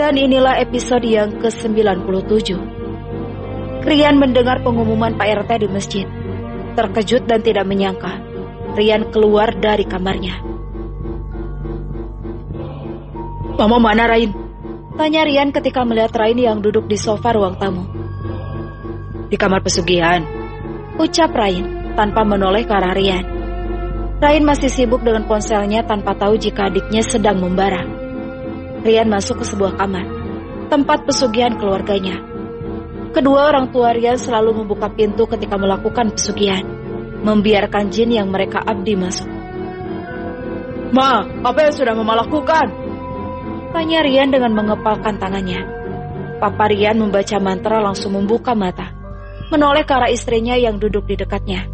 Dan inilah episode yang ke-97. Rian mendengar pengumuman Pak RT di masjid. Terkejut dan tidak menyangka, Rian keluar dari kamarnya. "Mama mana, Rain?" tanya Rian ketika melihat Rain yang duduk di sofa ruang tamu. "Di kamar pesugihan," ucap Rain tanpa menoleh ke arah Rian. Rain masih sibuk dengan ponselnya tanpa tahu jika adiknya sedang membara. Rian masuk ke sebuah kamar, tempat pesugihan keluarganya. Kedua orang tua Rian selalu membuka pintu ketika melakukan pesugihan, membiarkan jin yang mereka abdi masuk. "Ma, apa yang sudah Mama lakukan?" tanya Rian dengan mengepalkan tangannya. Papa Rian membaca mantra langsung membuka mata, menoleh ke arah istrinya yang duduk di dekatnya.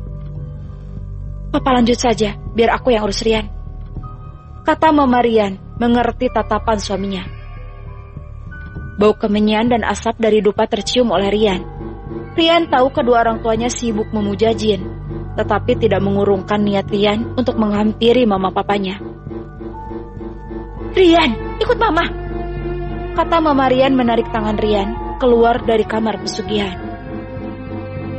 "Papa lanjut saja, biar aku yang urus Rian," kata Mama Rian, mengerti tatapan suaminya. Bau kemenyan dan asap dari dupa tercium oleh Rian. Rian tahu kedua orang tuanya sibuk memuja jin, tetapi tidak mengurungkan niat Rian untuk menghampiri mama papanya. "Rian, ikut mama," kata Mama Rian menarik tangan Rian keluar dari kamar pesugihan.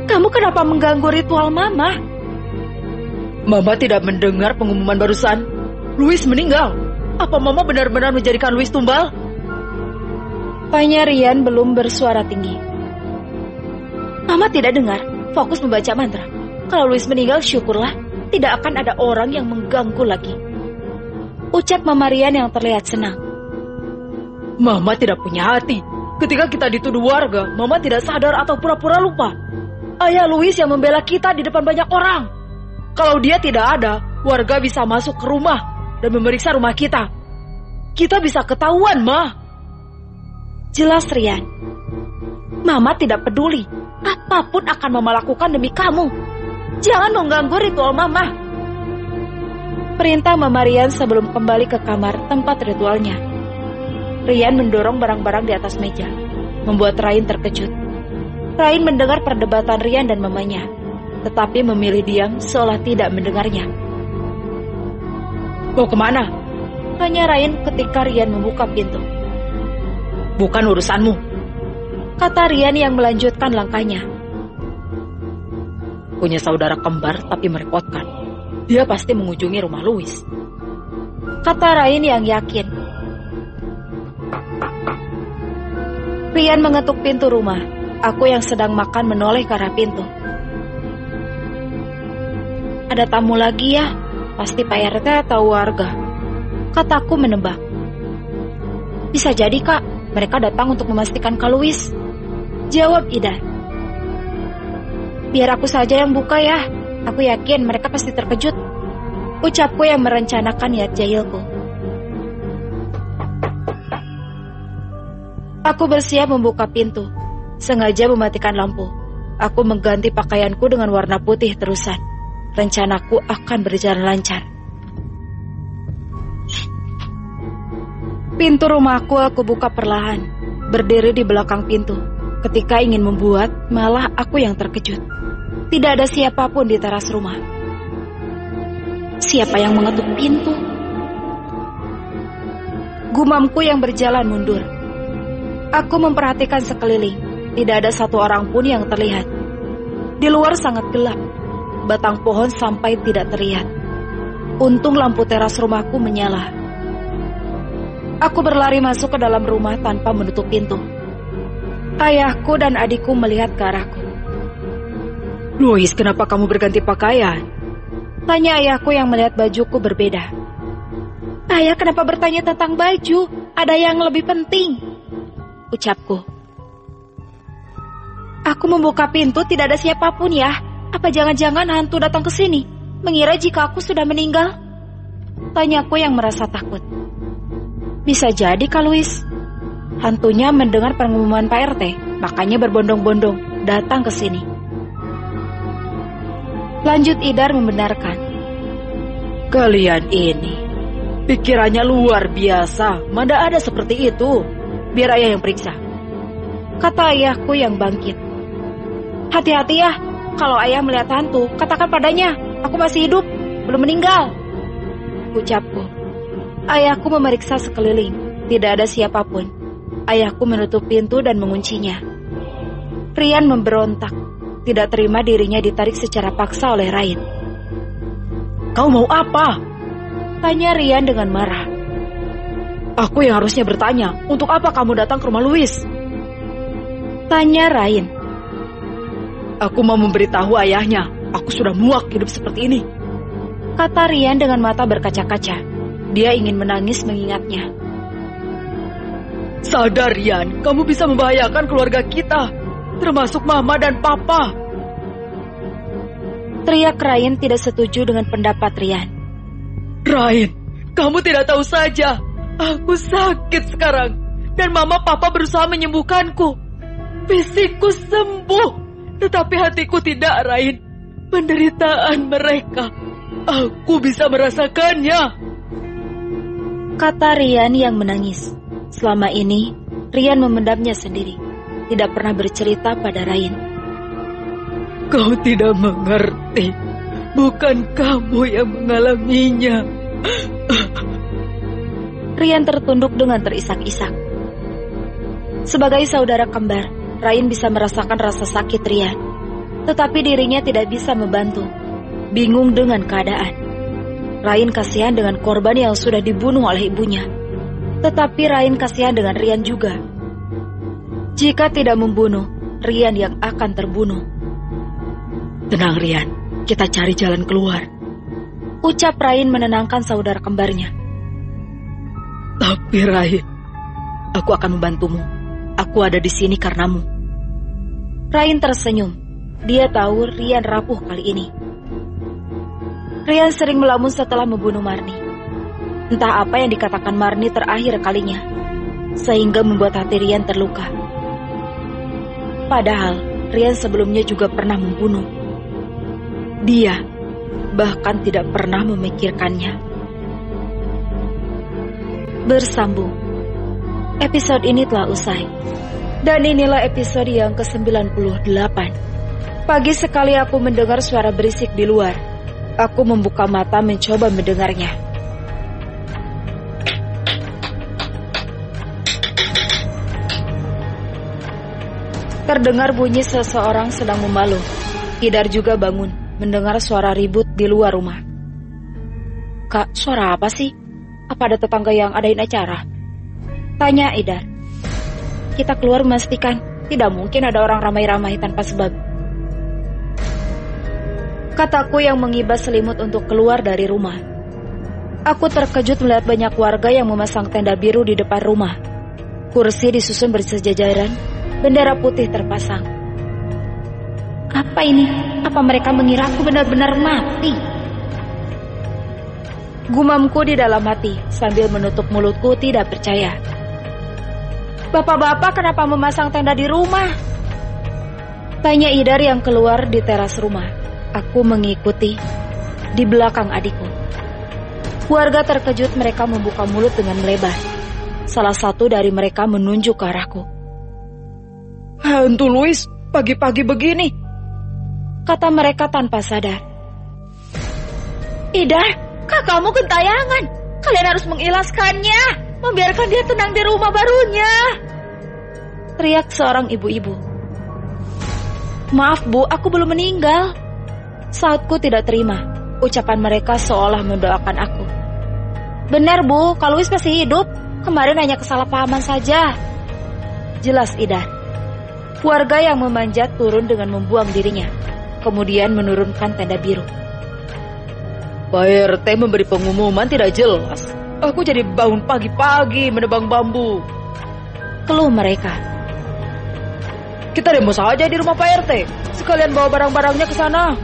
"Kamu kenapa mengganggu ritual mama?" "Mama tidak mendengar pengumuman barusan. Louis meninggal. Apa Mama benar-benar menjadikan Louis tumbal?" tanya Rian belum bersuara tinggi. "Mama tidak dengar, fokus membaca mantra. Kalau Louis meninggal, syukurlah, tidak akan ada orang yang mengganggu lagi," ucap Mama Rian yang terlihat senang. "Mama tidak punya hati. Ketika kita dituduh warga, Mama tidak sadar atau pura-pura lupa. Ayah Louis yang membela kita di depan banyak orang. Kalau dia tidak ada, warga bisa masuk ke rumah dan memeriksa rumah kita. Kita bisa ketahuan, Ma." Jelas Rian. "Mama tidak peduli. Apapun akan Mama lakukan demi kamu. Jangan mengganggu ritual Mama," perintah Mama Rian sebelum kembali ke kamar tempat ritualnya. Rian mendorong barang-barang di atas meja, membuat Rain terkejut. Rain mendengar perdebatan Rian dan mamanya, tetapi memilih diam seolah tidak mendengarnya. "Mau kemana?" tanya Rain ketika Rian membuka pintu. "Bukan urusanmu," kata Rian yang melanjutkan langkahnya. "Punya saudara kembar tapi merepotkan. Dia pasti mengunjungi rumah Louis," kata Rain yang yakin. Rian mengetuk pintu rumah. Aku yang sedang makan menoleh ke arah pintu. "Ada tamu lagi ya? Pasti Pak RT atau warga," kataku menebak. "Bisa jadi, Kak. Mereka datang untuk memastikan Kak Louis," jawab Ida. "Biar aku saja yang buka ya. Aku yakin mereka pasti terkejut," ucapku yang merencanakan niat jahilku. Aku bersiap membuka pintu, sengaja mematikan lampu. Aku mengganti pakaianku dengan warna putih terusan. Rencanaku akan berjalan lancar. Pintu rumahku aku buka perlahan, berdiri di belakang pintu. Ketika ingin membuat, malah aku yang terkejut. Tidak ada siapapun di teras rumah. Siapa yang mengetuk pintu? Gumamku yang berjalan mundur. Aku memperhatikan sekeliling. Tidak ada satu orang pun yang terlihat. Di luar sangat gelap. Batang pohon sampai tidak terlihat. Untung lampu teras rumahku menyala. Aku berlari masuk ke dalam rumah tanpa menutup pintu. Ayahku dan adikku melihat ke arahku. "Louis, kenapa kamu berganti pakaian?" tanya ayahku yang melihat bajuku berbeda. "Ayah, kenapa bertanya tentang baju? Ada yang lebih penting," ucapku. Aku membuka pintu, tidak ada siapapun ya. Apa jangan-jangan hantu datang ke sini, mengira jika aku sudah meninggal? Tanyaku yang merasa takut. Bisa jadi, Kak Louis. Hantunya mendengar pengumuman Pak RT, makanya berbondong-bondong datang ke sini. Lanjut Idar membenarkan. "Kalian ini pikirannya luar biasa. Mana ada seperti itu. Biar ayah yang periksa," kata ayahku yang bangkit. "Hati-hati ya, kalau ayah melihat hantu, katakan padanya, aku masih hidup, belum meninggal," ucapku. Ayahku memeriksa sekeliling, tidak ada siapapun. Ayahku menutup pintu dan menguncinya. Rian memberontak, tidak terima dirinya ditarik secara paksa oleh Rain. "Kau mau apa?" tanya Rian dengan marah. "Aku yang harusnya bertanya, untuk apa kamu datang ke rumah Louis?" tanya Rain. "Aku mau memberitahu ayahnya, aku sudah muak hidup seperti ini," kata Rian dengan mata berkaca-kaca. Dia ingin menangis mengingatnya. "Sadar Rian, kamu bisa membahayakan keluarga kita, termasuk Mama dan Papa." Teriak Rain tidak setuju dengan pendapat Rian. "Rain, kamu tidak tahu saja, aku sakit sekarang, dan Mama Papa berusaha menyembuhkanku. Fisikku sembuh, tetapi hatiku tidak, Rain. Penderitaan mereka, aku bisa merasakannya," kata Rian yang menangis. Selama ini, Rian memendamnya sendiri, tidak pernah bercerita pada Rain. "Kau tidak mengerti, bukan kamu yang mengalaminya." Rian tertunduk dengan terisak-isak. Sebagai saudara kembar, Rain bisa merasakan rasa sakit Rian, tetapi dirinya tidak bisa membantu, bingung dengan keadaan. Rain kasihan dengan korban yang sudah dibunuh oleh ibunya, tetapi Rain kasihan dengan Rian juga. Jika tidak membunuh, Rian yang akan terbunuh. "Tenang Rian, kita cari jalan keluar," ucap Rain menenangkan saudara kembarnya. "Tapi Rain, aku akan membantumu. Aku ada di sini karenamu." Rain tersenyum. Dia tahu Rian rapuh kali ini. Rian sering melamun setelah membunuh Marni. Entah apa yang dikatakan Marni terakhir kalinya, sehingga membuat hati Rian terluka. Padahal Rian sebelumnya juga pernah membunuh. Dia bahkan tidak pernah memikirkannya. Bersambung. Episode ini telah usai. Dan inilah episode yang ke-98. Pagi sekali aku mendengar suara berisik di luar. Aku membuka mata mencoba mendengarnya. Terdengar bunyi seseorang sedang memaluh. Idar juga bangun, mendengar suara ribut di luar rumah. "Kak, suara apa sih? Apa ada tetangga yang adain acara?" tanya Idar. Kita keluar memastikan tidak mungkin ada orang ramai-ramai tanpa sebab. Kataku yang mengibas selimut untuk keluar dari rumah. Aku terkejut melihat banyak warga yang memasang tenda biru di depan rumah. Kursi disusun bersejajaran, bendera putih terpasang. Apa ini? Apa mereka mengira aku benar-benar mati? Gumamku di dalam hati sambil menutup mulutku tidak percaya. "Bapak-bapak kenapa memasang tenda di rumah?" tanya Idar yang keluar di teras rumah. Aku mengikuti di belakang adikku. Warga terkejut, mereka membuka mulut dengan melebar. Salah satu dari mereka menunjuk ke arahku. "Hantu Louis, pagi-pagi begini," kata mereka tanpa sadar. "Idar, kakakmu gentayangan. Kalian harus mengilaskannya, membiarkan dia tenang di rumah barunya," teriak seorang ibu-ibu. "Maaf Bu, aku belum meninggal." Sautku tidak terima. Ucapan mereka seolah mendoakan aku. "Benar Bu, kalau Louis masih hidup. Kemarin hanya kesalahpahaman saja," jelas Idar. Warga yang memanjat turun dengan membuang dirinya, kemudian menurunkan tenda biru. "Pak RT memberi pengumuman tidak jelas. Aku jadi bangun pagi-pagi menebang bambu," keluh mereka. "Kita demo saja di rumah Pak RT, sekalian bawa barang-barangnya ke sana."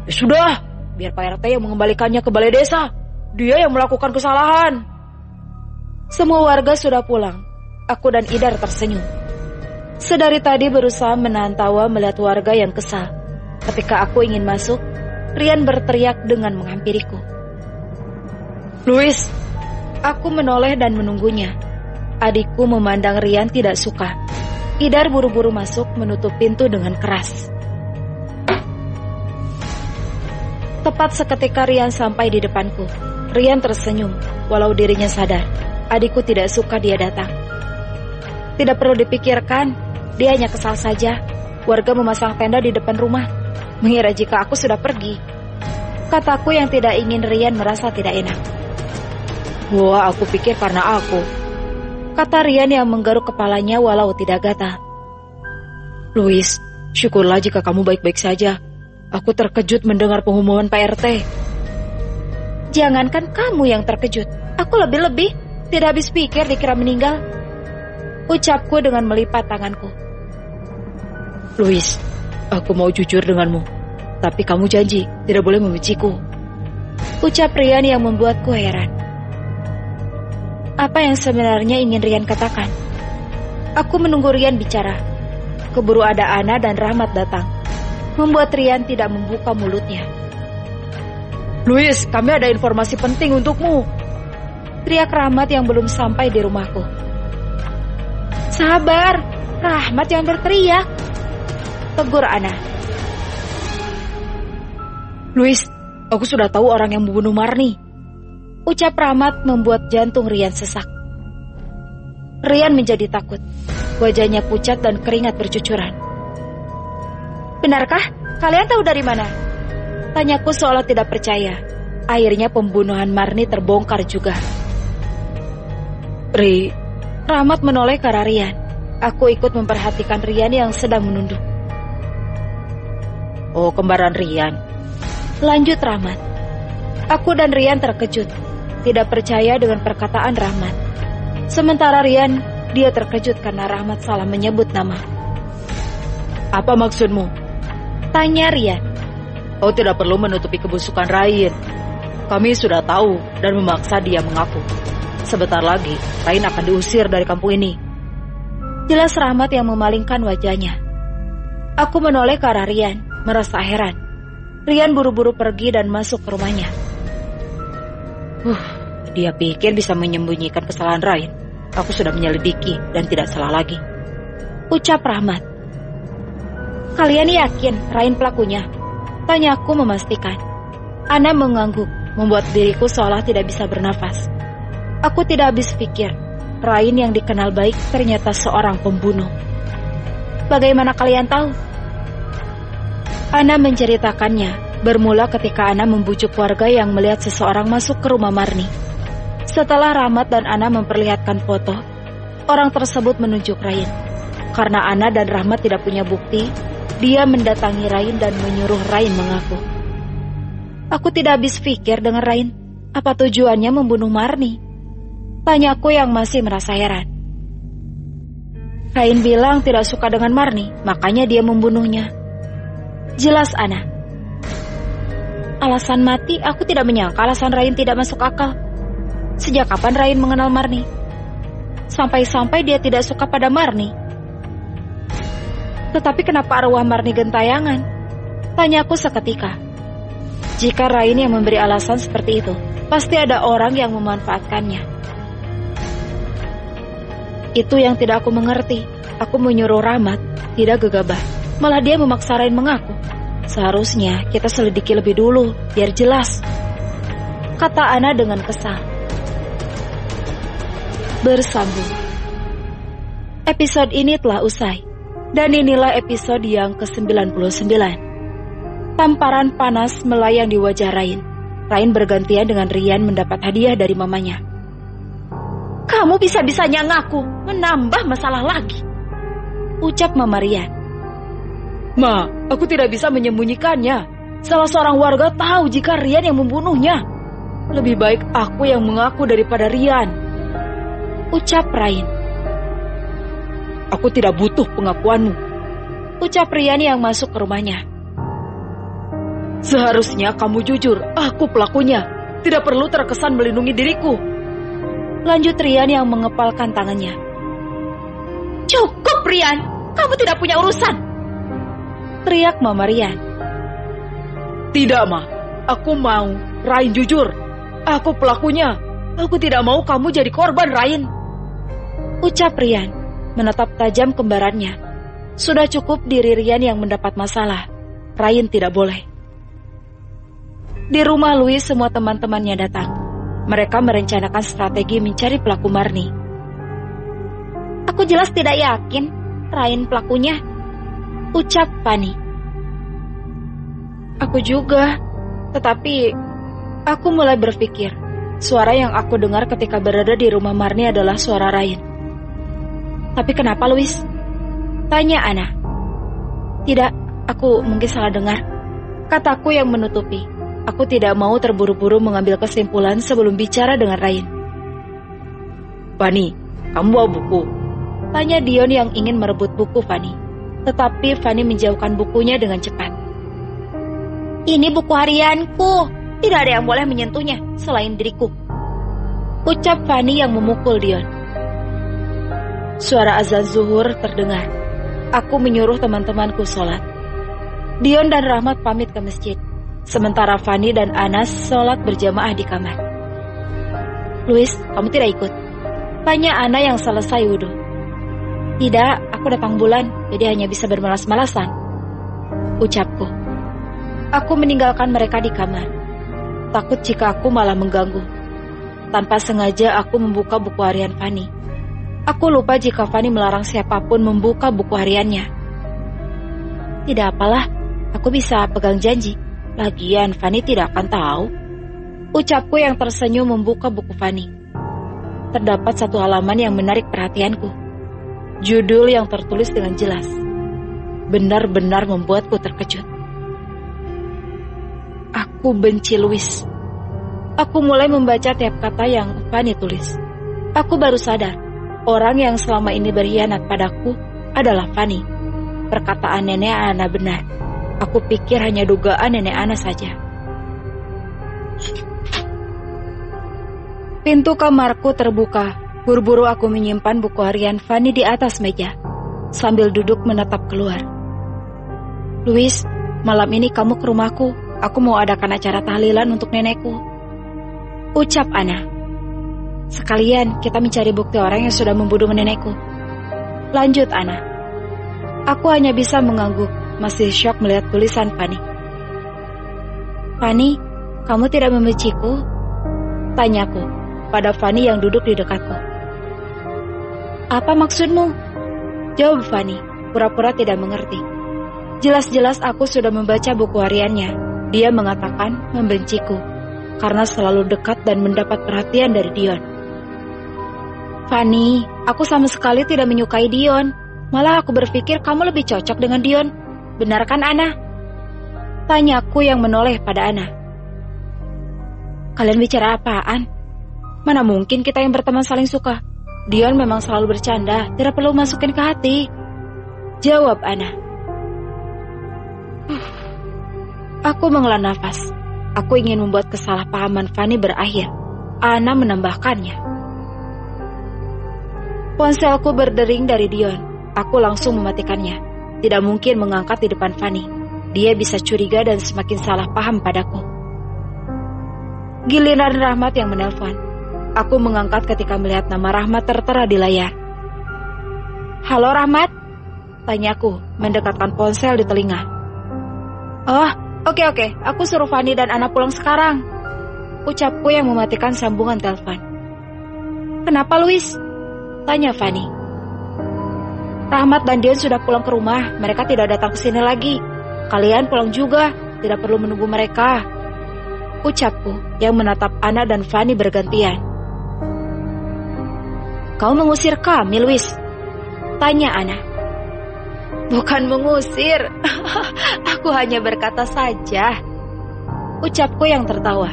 "Ya sudah, biar Pak RT yang mengembalikannya ke balai desa. Dia yang melakukan kesalahan." Semua warga sudah pulang. Aku dan Idar tersenyum. Sedari tadi berusaha menahan tawa melihat warga yang kesal. Ketika aku ingin masuk, Rian berteriak dengan menghampiriku. "Louis!" Aku menoleh dan menunggunya. Adikku memandang Rian tidak suka. Idar buru-buru masuk menutup pintu dengan keras. Tepat seketika Rian sampai di depanku. Rian tersenyum, walau dirinya sadar adikku tidak suka dia datang. Tidak perlu dipikirkan, dia hanya kesal saja. Warga memasang tenda di depan rumah, mengira jika aku sudah pergi. Kataku yang tidak ingin Rian merasa tidak enak. Wah, aku pikir karena aku, kata Rian yang menggaruk kepalanya walau tidak gatal. Louis, syukurlah jika kamu baik-baik saja. Aku terkejut mendengar pengumuman Pak RT. Jangankan kamu yang terkejut, aku lebih-lebih tidak habis pikir dikira meninggal, ucapku dengan melipat tanganku. Louis, aku mau jujur denganmu, tapi kamu janji tidak boleh membenciku, ucap Rian yang membuatku heran. Apa yang sebenarnya ingin Rian katakan? Aku menunggu Rian bicara. Keburu ada Ana dan Rahmat datang, membuat Rian tidak membuka mulutnya. Louis, kami ada informasi penting untukmu, teriak Rahmat yang belum sampai di rumahku. Sabar, Rahmat yang berteriak, tegur Ana. Louis, aku sudah tahu orang yang membunuh Marni, ucap Rahmat membuat jantung Rian sesak. Rian menjadi takut. Wajahnya pucat dan keringat bercucuran. Benarkah? Kalian tahu dari mana? Tanyaku seolah tidak percaya. Akhirnya pembunuhan Marni terbongkar juga. Rahmat menoleh ke arah Rian. Aku ikut memperhatikan Rian yang sedang menunduk. Oh, kembaran Rian, lanjut Rahmat. Aku dan Rian terkejut, tidak percaya dengan perkataan Rahmat. Sementara Rian, dia terkejut karena Rahmat salah menyebut nama. Apa maksudmu? Tanya Rian. Oh, tidak perlu menutupi kebusukan Rain. Kami sudah tahu dan memaksa dia mengaku. Sebentar lagi, Rain akan diusir dari kampung ini. Jelas Rahmat yang memalingkan wajahnya. Aku menoleh ke arah Rian, merasa heran. Rian buru-buru pergi dan masuk ke rumahnya. Dia pikir bisa menyembunyikan kesalahan Rain. Aku sudah menyelidiki dan tidak salah lagi, ucap Rahmat. Kalian yakin Rain pelakunya? Tanyaku memastikan. Ana mengangguk, membuat diriku seolah tidak bisa bernafas. Aku tidak habis pikir, Rain yang dikenal baik ternyata seorang pembunuh. Bagaimana kalian tahu? Ana menceritakannya, bermula ketika Ana membujuk warga yang melihat seseorang masuk ke rumah Marni. Setelah Rahmat dan Ana memperlihatkan foto, orang tersebut menunjuk Rain. Karena Ana dan Rahmat tidak punya bukti, dia mendatangi Rain dan menyuruh Rain mengaku. Aku tidak habis pikir dengan Rain. Apa tujuannya membunuh Marni? Tanyaku yang masih merasa heran. Rain bilang tidak suka dengan Marni, makanya dia membunuhnya. Jelas Ana. Alasan mati, aku tidak menyangka alasan Rain tidak masuk akal. Sejak kapan Rain mengenal Marni? Sampai-sampai dia tidak suka pada Marni. Tetapi kenapa arwah Marni gentayangan? Tanyaku seketika. Jika Rain yang memberi alasan seperti itu, pasti ada orang yang memanfaatkannya. Itu yang tidak aku mengerti. Aku menyuruh Rahmat, tidak gegabah. Malah dia memaksa Rain mengaku. Seharusnya kita selidiki lebih dulu, biar jelas, kata Ana dengan kesal. Bersambung. Episode ini telah usai, dan inilah episode yang ke-99. Tamparan panas melayang di wajah Rain. Rain bergantian dengan Rian mendapat hadiah dari mamanya. Kamu bisa-bisanya ngaku, menambah masalah lagi, ucap Mama Rian. Ma, aku tidak bisa menyembunyikannya. Salah seorang warga tahu jika Rian yang membunuhnya. Lebih baik aku yang mengaku daripada Rian, ucap Rain. Aku tidak butuh pengakuanmu, ucap Rian yang masuk ke rumahnya. Seharusnya kamu jujur, aku pelakunya. Tidak perlu terkesan melindungi diriku, lanjut Rian yang mengepalkan tangannya. Cukup Rian, kamu tidak punya urusan, teriak Mama Rian. Tidak Ma, aku mau Rain jujur. Aku pelakunya. Aku tidak mau kamu jadi korban Rain, ucap Rian, menatap tajam kembarannya. Sudah cukup diri Rian yang mendapat masalah. Rain tidak boleh. Di rumah Louis semua teman-temannya datang. Mereka merencanakan strategi mencari pelaku Marni. Aku Aku jelas tidak yakin Ryan pelakunya, ucap Fanny. Aku juga, tetapi aku mulai berpikir, suara yang aku dengar ketika berada di rumah Marni adalah suara Ryan. Tapi kenapa, Louis? Tanya Ana. Tidak, aku mungkin salah dengar, kataku yang menutupi. Aku tidak mau terburu-buru mengambil kesimpulan sebelum bicara dengan Ryan. Fanny, kamu bawa buku? Tanya Dion yang ingin merebut buku Fanny. Tetapi Fanny menjauhkan bukunya dengan cepat. Ini buku harianku. Tidak ada yang boleh menyentuhnya selain diriku, ucap Fanny yang memukul Dion. Suara azan zuhur terdengar. Aku menyuruh teman-temanku sholat. Dion dan Rahmat pamit ke masjid, sementara Fanny dan Anas sholat berjamaah di kamar. Louis, kamu tidak ikut? Tanya Ana yang selesai wudhu. Tidak, aku datang bulan, jadi hanya bisa bermalas-malasan, ucapku. Aku meninggalkan mereka di kamar, takut jika aku malah mengganggu. Tanpa sengaja aku membuka buku harian Fanny. Aku lupa jika Fanny melarang siapapun membuka buku hariannya. Tidak apalah, aku bisa pegang janji. Lagian Fanny tidak akan tahu, ucapku yang tersenyum membuka buku Fanny. Terdapat satu halaman yang menarik perhatianku. Judul yang tertulis dengan jelas benar-benar membuatku terkejut. Aku benci Louis. Aku mulai membaca tiap kata yang Fanny tulis. Aku baru sadar, orang yang selama ini berkhianat padaku adalah Fanny. Perkataan nenek Ana benar. Aku pikir hanya dugaan nenek Ana saja. Pintu kamarku terbuka. Buru-buru aku menyimpan buku harian Fanny di atas meja, sambil duduk menatap keluar. Louis, malam ini kamu ke rumahku. Aku mau adakan acara tahlilan untuk nenekku, ucap Ana. Sekalian kita mencari bukti orang yang sudah membunuh nenekku, lanjut Ana. Aku hanya bisa mengangguk, masih syok melihat tulisan Fanny. Fanny, kamu tidak membenciku? Tanyaku pada Fanny yang duduk di dekatku. Apa maksudmu? Jawab Fanny, pura-pura tidak mengerti. Jelas-jelas aku sudah membaca buku hariannya. Dia mengatakan membenciku karena selalu dekat dan mendapat perhatian dari Dion. Fanny, aku sama sekali tidak menyukai Dion. Malah aku berpikir kamu lebih cocok dengan Dion. Benar kan, Ana? Tanyaku yang menoleh pada Ana. Kalian bicara apaan? Mana mungkin kita yang berteman saling suka? Dion memang selalu bercanda, tidak perlu masukin ke hati, jawab Ana. Aku menghela nafas. Aku ingin membuat kesalahpahaman Fanny berakhir. Ana menambahkannya. Ponselku berdering dari Dion. Aku langsung mematikannya. Tidak mungkin mengangkat di depan Fanny. Dia bisa curiga dan semakin salah paham padaku. Giliran Rahmat yang menelpon. Aku mengangkat ketika melihat nama Rahmat tertera di layar. Halo Rahmat? Tanyaku mendekatkan ponsel di telinga. Oh, oke. Aku suruh Fanny dan Ana pulang sekarang, ucapku yang mematikan sambungan telepon. Kenapa Louis? Tanya Fanny. Rahmat dan Dion sudah pulang ke rumah. Mereka tidak datang ke sini lagi. Kalian pulang juga, tidak perlu menunggu mereka, ucapku yang menatap Ana dan Fanny bergantian. Kau mengusir kami, Louis? Tanya Ana. Bukan mengusir, aku hanya berkata saja, ucapku yang tertawa.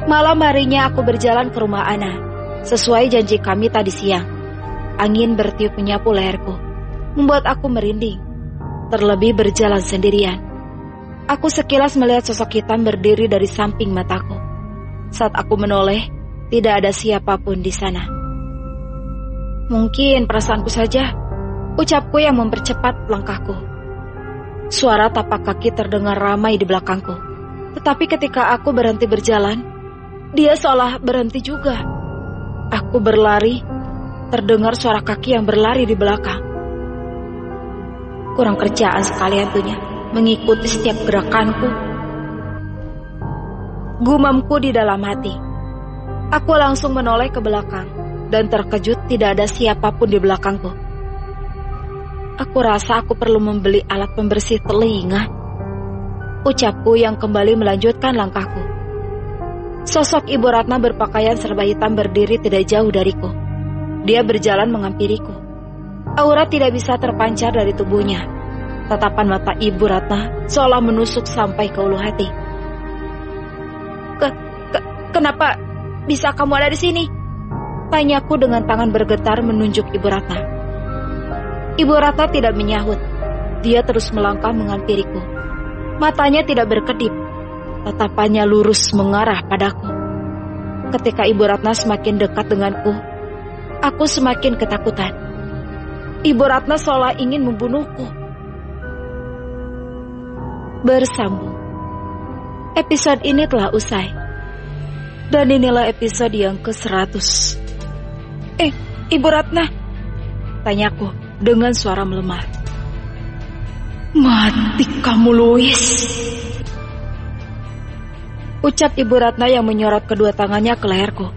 Malam harinya aku berjalan ke rumah Ana, sesuai janji kami tadi siang. Angin bertiup menyapu leherku, membuat aku merinding. Terlebih berjalan sendirian. Aku sekilas melihat sosok hitam berdiri dari samping mataku. Saat aku menoleh, tidak ada siapapun di sana. Mungkin perasaanku saja, ucapku yang mempercepat langkahku. Suara tapak kaki terdengar ramai di belakangku. Tetapi ketika aku berhenti berjalan, dia seolah berhenti juga. Aku berlari, terdengar suara kaki yang berlari di belakang. Kurang kerjaan sekali hantunya, mengikuti setiap gerakanku. Gumamku di dalam hati. Aku langsung menoleh ke belakang. dan terkejut tidak ada siapapun di belakangku. Aku rasa aku perlu membeli alat pembersih telinga. Ucapku yang kembali melanjutkan langkahku. Sosok Ibu Ratna berpakaian serba hitam berdiri tidak jauh dariku. Dia berjalan menghampiriku. Aura tidak bisa terpancar dari tubuhnya. Tatapan mata Ibu Ratna seolah menusuk sampai ke ulu hati. Kenapa bisa kamu ada di sini? Tanyaku dengan tangan bergetar menunjuk Ibu Ratna. Ibu Ratna tidak menyahut. Dia terus melangkah menghampiriku. Matanya tidak berkedip. Tatapannya lurus mengarah padaku. Ketika Ibu Ratna semakin dekat denganku, aku semakin ketakutan. Ibu Ratna seolah ingin membunuhku. Bersambung. Episode ini telah usai. Dan inilah episode yang ke-100. Ibu Ratna? Tanyaku dengan suara melemah. Mati kamu, Louis. Ucap Ibu Ratna yang menyorot kedua tangannya ke leherku.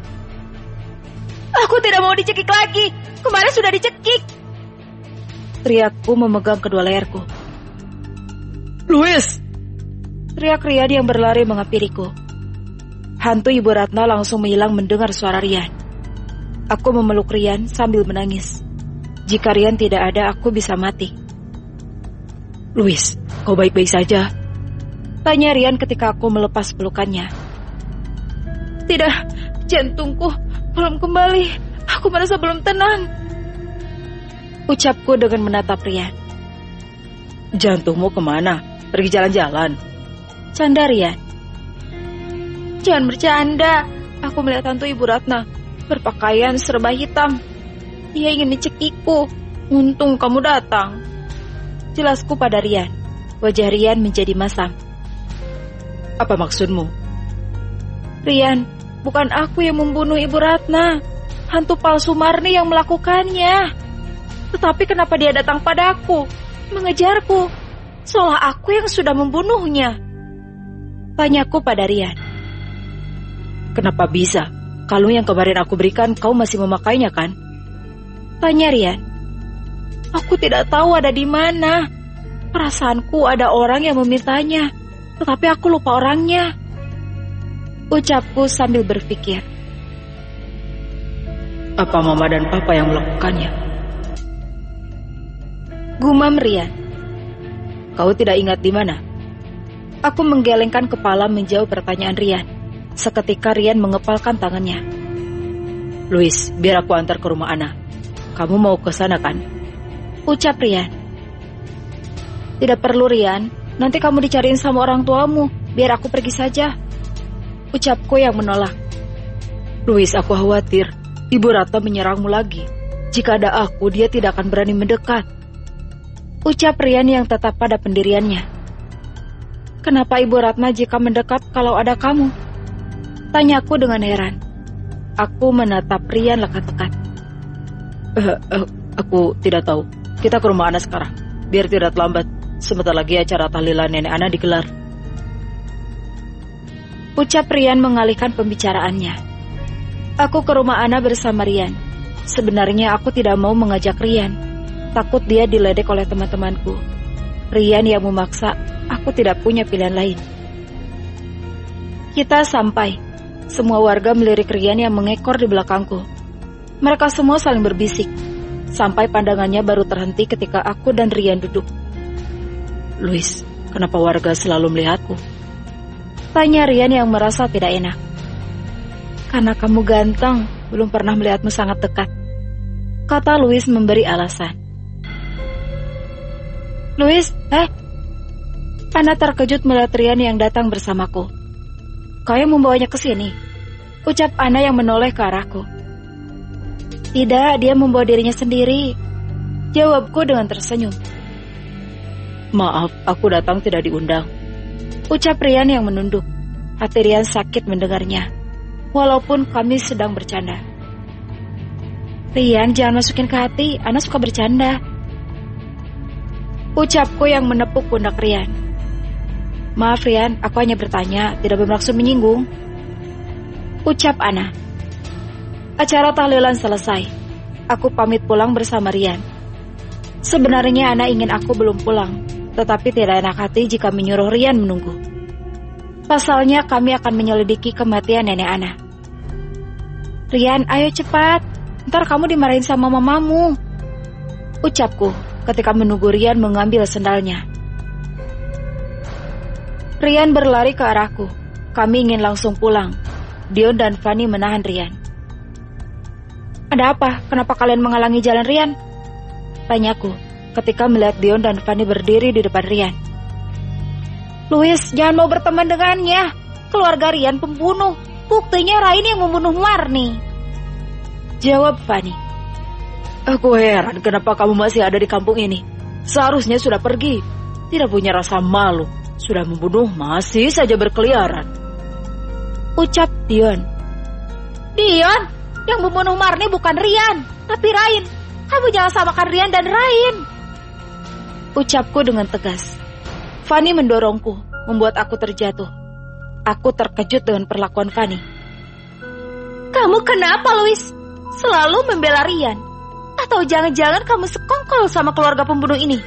Aku tidak mau dicekik lagi. Kemarin sudah dicekik. Teriakku memegang kedua leherku. Louis! Teriak Rian yang berlari menghampiriku. Hantu Ibu Ratna langsung menghilang mendengar suara Rian. Aku memeluk Rian sambil menangis. Jika Rian tidak ada, aku bisa mati. Louis, kau baik-baik saja? Tanya Rian ketika aku melepas pelukannya. Tidak, jantungku belum kembali. Aku merasa belum tenang. Ucapku dengan menatap Rian. Jantungmu kemana? Pergi jalan-jalan? Canda Rian. Jangan bercanda. Aku melihat hantu Ibu Ratna berpakaian serba hitam. Dia ingin mencekikku. Untung kamu datang. Jelasku pada Rian. Wajah Rian menjadi masam. Apa maksudmu? Rian, bukan aku yang membunuh Ibu Ratna. Hantu palsu Marni yang melakukannya. Tetapi kenapa dia datang padaku, mengejarku, seolah aku yang sudah membunuhnya? Tanyaku pada Rian. Kenapa bisa? Kalung yang kemarin aku berikan kau masih memakainya kan? Tanya Rian. Aku tidak tahu ada di mana. Perasaanku ada orang yang memintanya, tetapi aku lupa orangnya. Ucapku sambil berpikir. Apa Mama dan Papa yang melakukannya? Gumam Rian. Kau tidak ingat di mana? Aku menggelengkan kepala menjawab pertanyaan Rian. Seketika Rian mengepalkan tangannya. Louis, biar aku antar ke rumah Ana. Kamu mau ke sana kan? Ucap Rian. Tidak perlu Rian, nanti kamu dicariin sama orang tuamu. Biar aku pergi saja. Ucapku yang menolak. Louis, aku khawatir Ibu Ratna menyerangmu lagi. Jika ada aku, dia tidak akan berani mendekat. Ucap Rian yang tetap pada pendiriannya. Kenapa Ibu Ratna jika mendekat kalau ada kamu? Tanyaku dengan heran. Aku menatap Rian lekat-lekat. Aku tidak tahu. Kita ke rumah Ana sekarang, biar tidak terlambat. Sebentar lagi acara tahlilan nenek Ana digelar. Ucap Rian mengalihkan pembicaraannya. Aku ke rumah Ana bersama Rian. Sebenarnya aku tidak mau mengajak Rian. Takut dia diledek oleh teman-temanku. Rian yang memaksa, aku tidak punya pilihan lain. Kita sampai. Semua warga melirik Rian yang mengekor di belakangku. Mereka semua saling berbisik. Sampai pandangannya baru terhenti ketika aku dan Rian duduk. Louis, kenapa warga selalu melihatku? Tanya Rian yang merasa tidak enak. Karena kamu ganteng, belum pernah melihatmu sangat dekat. Kata Louis memberi alasan. Louis, Ana terkejut melihat Rian yang datang bersamaku. Kau yang membawanya ke sini? Ucap Ana yang menoleh ke arahku. Tidak, dia membawa dirinya sendiri. Jawabku dengan tersenyum. Maaf, aku datang tidak diundang. Ucap Rian yang menunduk. Hati Rian sakit mendengarnya. Walaupun kami sedang bercanda. Rian, jangan masukin ke hati, Ana suka bercanda. Ucapku yang menepuk pundak Rian. Maaf Rian, aku hanya bertanya, tidak bermaksud menyinggung. Ucap Ana. Acara tahlilan selesai. Aku pamit pulang bersama Rian. Sebenarnya Ana ingin aku belum pulang, tetapi tidak enak hati jika menyuruh Rian menunggu. Pasalnya kami akan menyelidiki kematian nenek Ana. Rian, ayo cepat, ntar kamu dimarahin sama mamamu, ucapku ketika menunggu Rian mengambil sendalnya. Rian berlari ke arahku. Kami ingin langsung pulang. Dion dan Fanny menahan Rian. Ada apa? Kenapa kalian menghalangi jalan Rian? Tanyaku ketika melihat Dion dan Fanny berdiri di depan Rian. Louis, jangan mau berteman dengannya. Keluarga Rian pembunuh. Buktinya Rain yang membunuh Marni, jawab Fanny. Aku heran kenapa kamu masih ada di kampung ini. Seharusnya sudah pergi. Tidak punya rasa malu. Sudah membunuh masih saja berkeliaran, ucap Dion. Dion, yang membunuh Marni bukan Rian, tapi Rain. Kamu jangan samakan Rian dan Rain, ucapku dengan tegas. Fanny mendorongku, membuat aku terjatuh. Aku terkejut dengan perlakuan Fanny. Kamu kenapa, Louis? Selalu membela Rian? Atau jangan-jangan kamu sekongkol sama keluarga pembunuh ini?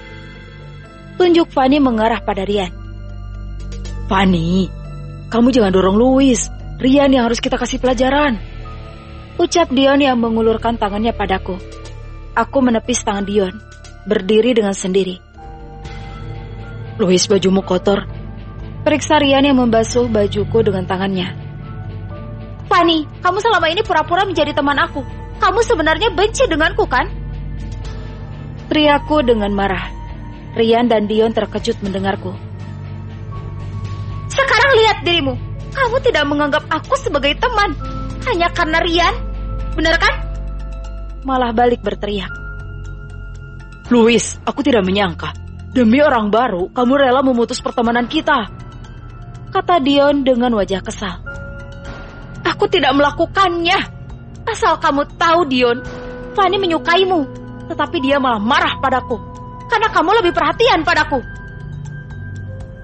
Tunjuk Fanny mengarah pada Rian. Fanny, kamu jangan dorong Louis. Rian yang harus kita kasih pelajaran, ucap Dion yang mengulurkan tangannya padaku. Aku menepis tangan Dion, berdiri dengan sendiri. Louis, bajumu kotor, periksa Rian yang membasuh bajuku dengan tangannya. Fanny, kamu selama ini pura-pura menjadi teman aku. Kamu sebenarnya benci denganku, kan? Teriakku dengan marah. Rian dan Dion terkejut mendengarku. Sekarang lihat dirimu. Kamu tidak menganggap aku sebagai teman hanya karena Rian, benar kan? Malah balik berteriak. Louis, aku tidak menyangka. Demi orang baru, kamu rela memutus pertemanan kita, kata Dion dengan wajah kesal. Aku tidak melakukannya. Asal kamu tahu, Dion, Fanny menyukaimu, tetapi dia malah marah padaku karena kamu lebih perhatian padaku.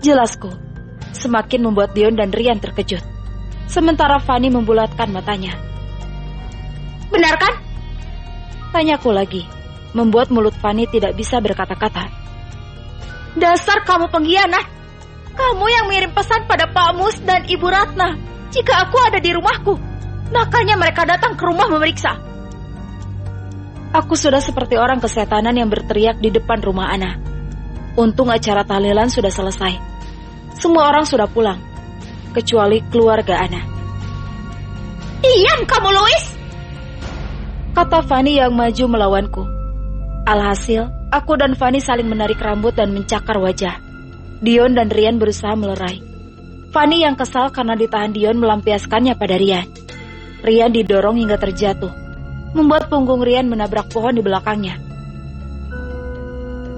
Jelasku, semakin membuat Dion dan Rian terkejut. Sementara Fanny membulatkan matanya. Benar kan? Tanyaku lagi, membuat mulut Fanny tidak bisa berkata-kata. Dasar kamu pengkhianat. Kamu yang mengirim pesan pada Pak Mus dan Ibu Ratna jika aku ada di rumahku. Makanya mereka datang ke rumah memeriksa. Aku sudah seperti orang kesetanan yang berteriak di depan rumah Ana. Untung acara tahlilan sudah selesai. Semua orang sudah pulang, kecuali keluarga Ana. Diam kamu, Louis, kata Fanny yang maju melawanku. Alhasil, aku dan Fanny saling menarik rambut dan mencakar wajah. Dion dan Rian berusaha melerai. Fanny yang kesal karena ditahan Dion melampiaskannya pada Rian. Rian didorong hingga terjatuh, membuat punggung Rian menabrak pohon di belakangnya.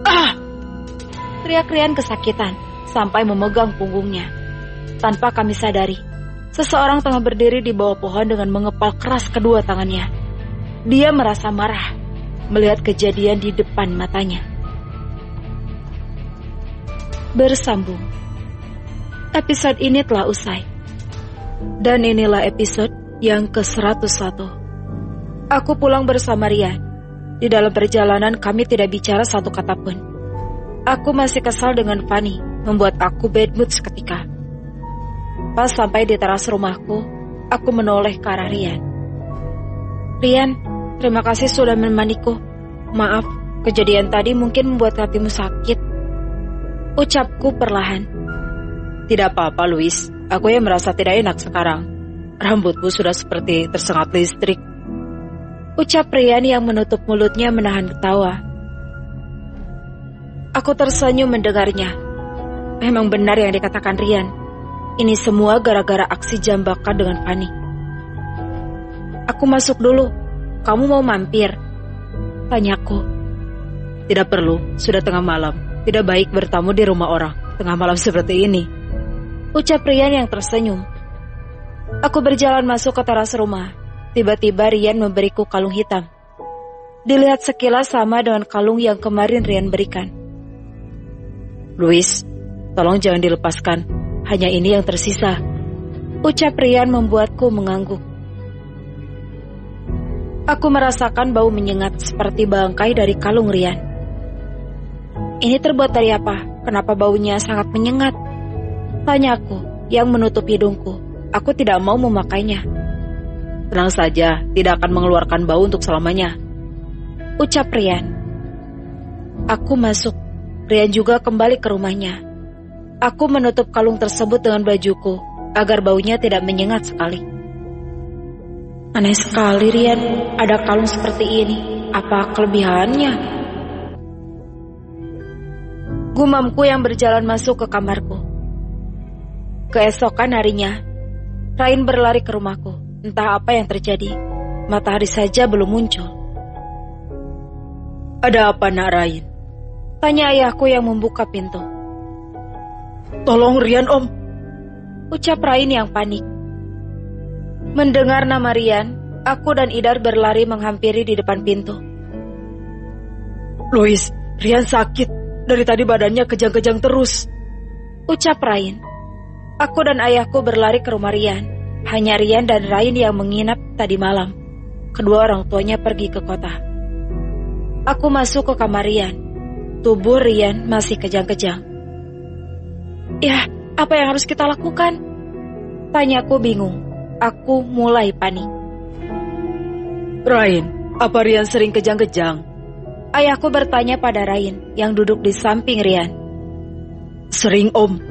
Ah! Teriak Rian kesakitan sampai memegang punggungnya. Tanpa kami sadari, seseorang tengah berdiri di bawah pohon dengan mengepal keras kedua tangannya. Dia merasa marah melihat kejadian di depan matanya. Bersambung. Episode ini telah usai. Dan inilah episode yang ke-101. Aku pulang bersama Rian. Di dalam perjalanan kami tidak bicara satu kata pun. Aku masih kesal dengan Fanny, membuat aku bad mood seketika. Pas sampai di teras rumahku, aku menoleh ke arah Rian. Rian, terima kasih sudah menemaniku. Maaf, kejadian tadi mungkin membuat hatimu sakit, ucapku perlahan. Tidak apa-apa, Louis. Aku yang merasa tidak enak sekarang. Rambutku sudah seperti tersengat listrik, ucap Rian yang menutup mulutnya menahan ketawa. Aku tersenyum mendengarnya. Memang benar yang dikatakan Rian. Ini semua gara-gara aksi jambakan dengan Fanny. Aku masuk dulu. Kamu mau mampir? Tanyaku. Tidak perlu, sudah tengah malam. Tidak baik bertamu di rumah orang tengah malam seperti ini, ucap Rian yang tersenyum. Aku berjalan masuk ke teras rumah. Tiba-tiba Rian memberiku kalung hitam. Dilihat sekilas sama dengan kalung yang kemarin Rian berikan. Louis, tolong jangan dilepaskan. Hanya ini yang tersisa, ucap Rian membuatku mengangguk. Aku merasakan bau menyengat seperti bangkai dari kalung Rian. Ini terbuat dari apa? Kenapa baunya sangat menyengat? Tanyaku yang menutup hidungku. Aku tidak mau memakainya. Tenang saja, tidak akan mengeluarkan bau untuk selamanya, ucap Rian. Aku masuk. Rian juga kembali ke rumahnya. Aku menutup kalung tersebut dengan bajuku agar baunya tidak menyengat sekali. Aneh sekali, Rian. Ada kalung seperti ini. Apa kelebihannya? Gumamku yang berjalan masuk ke kamarku. Keesokan harinya, Rain berlari ke rumahku. Entah apa yang terjadi. Matahari saja belum muncul. Ada apa, Nak Rain? Tanya ayahku yang membuka pintu. Tolong Rian, Om, ucap Rain yang panik. Mendengar nama Rian, aku dan Idar berlari menghampiri di depan pintu. Lois, Rian sakit. Dari tadi badannya kejang-kejang terus, ucap Rain. Aku dan ayahku berlari ke rumah Rian. Hanya Rian dan Rain yang menginap tadi malam. Kedua orang tuanya pergi ke kota. Aku masuk ke kamar Rian. Tubuh Rian masih kejang-kejang. Ya, apa yang harus kita lakukan? Tanyaku bingung. Aku mulai panik. Rain, apa Rian sering kejang-kejang? Ayahku bertanya pada Rain yang duduk di samping Rian. Sering, Om,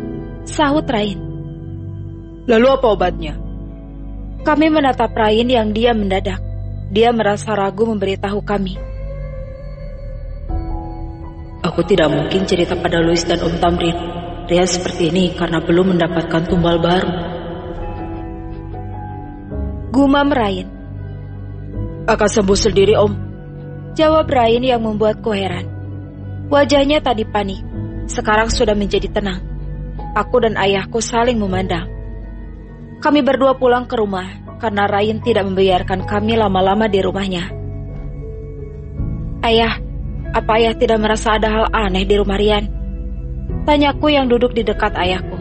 sahut Rain. Lalu apa obatnya? Kami menatap Rain yang diam mendadak. Dia merasa ragu memberitahu kami. Aku tidak mungkin cerita pada Louis dan Om Tamrin. Rian seperti ini karena belum mendapatkan tumbal baru, gumam Rain. Akan sembuh sendiri, Om, jawab Rain yang membuatku heran. Wajahnya tadi panik, sekarang sudah menjadi tenang. Aku dan ayahku saling memandang. Kami berdua pulang ke rumah karena Rain tidak membiarkan kami lama-lama di rumahnya. Ayah, apa ayah tidak merasa ada hal aneh di rumah Rian? Tanyaku yang duduk di dekat ayahku.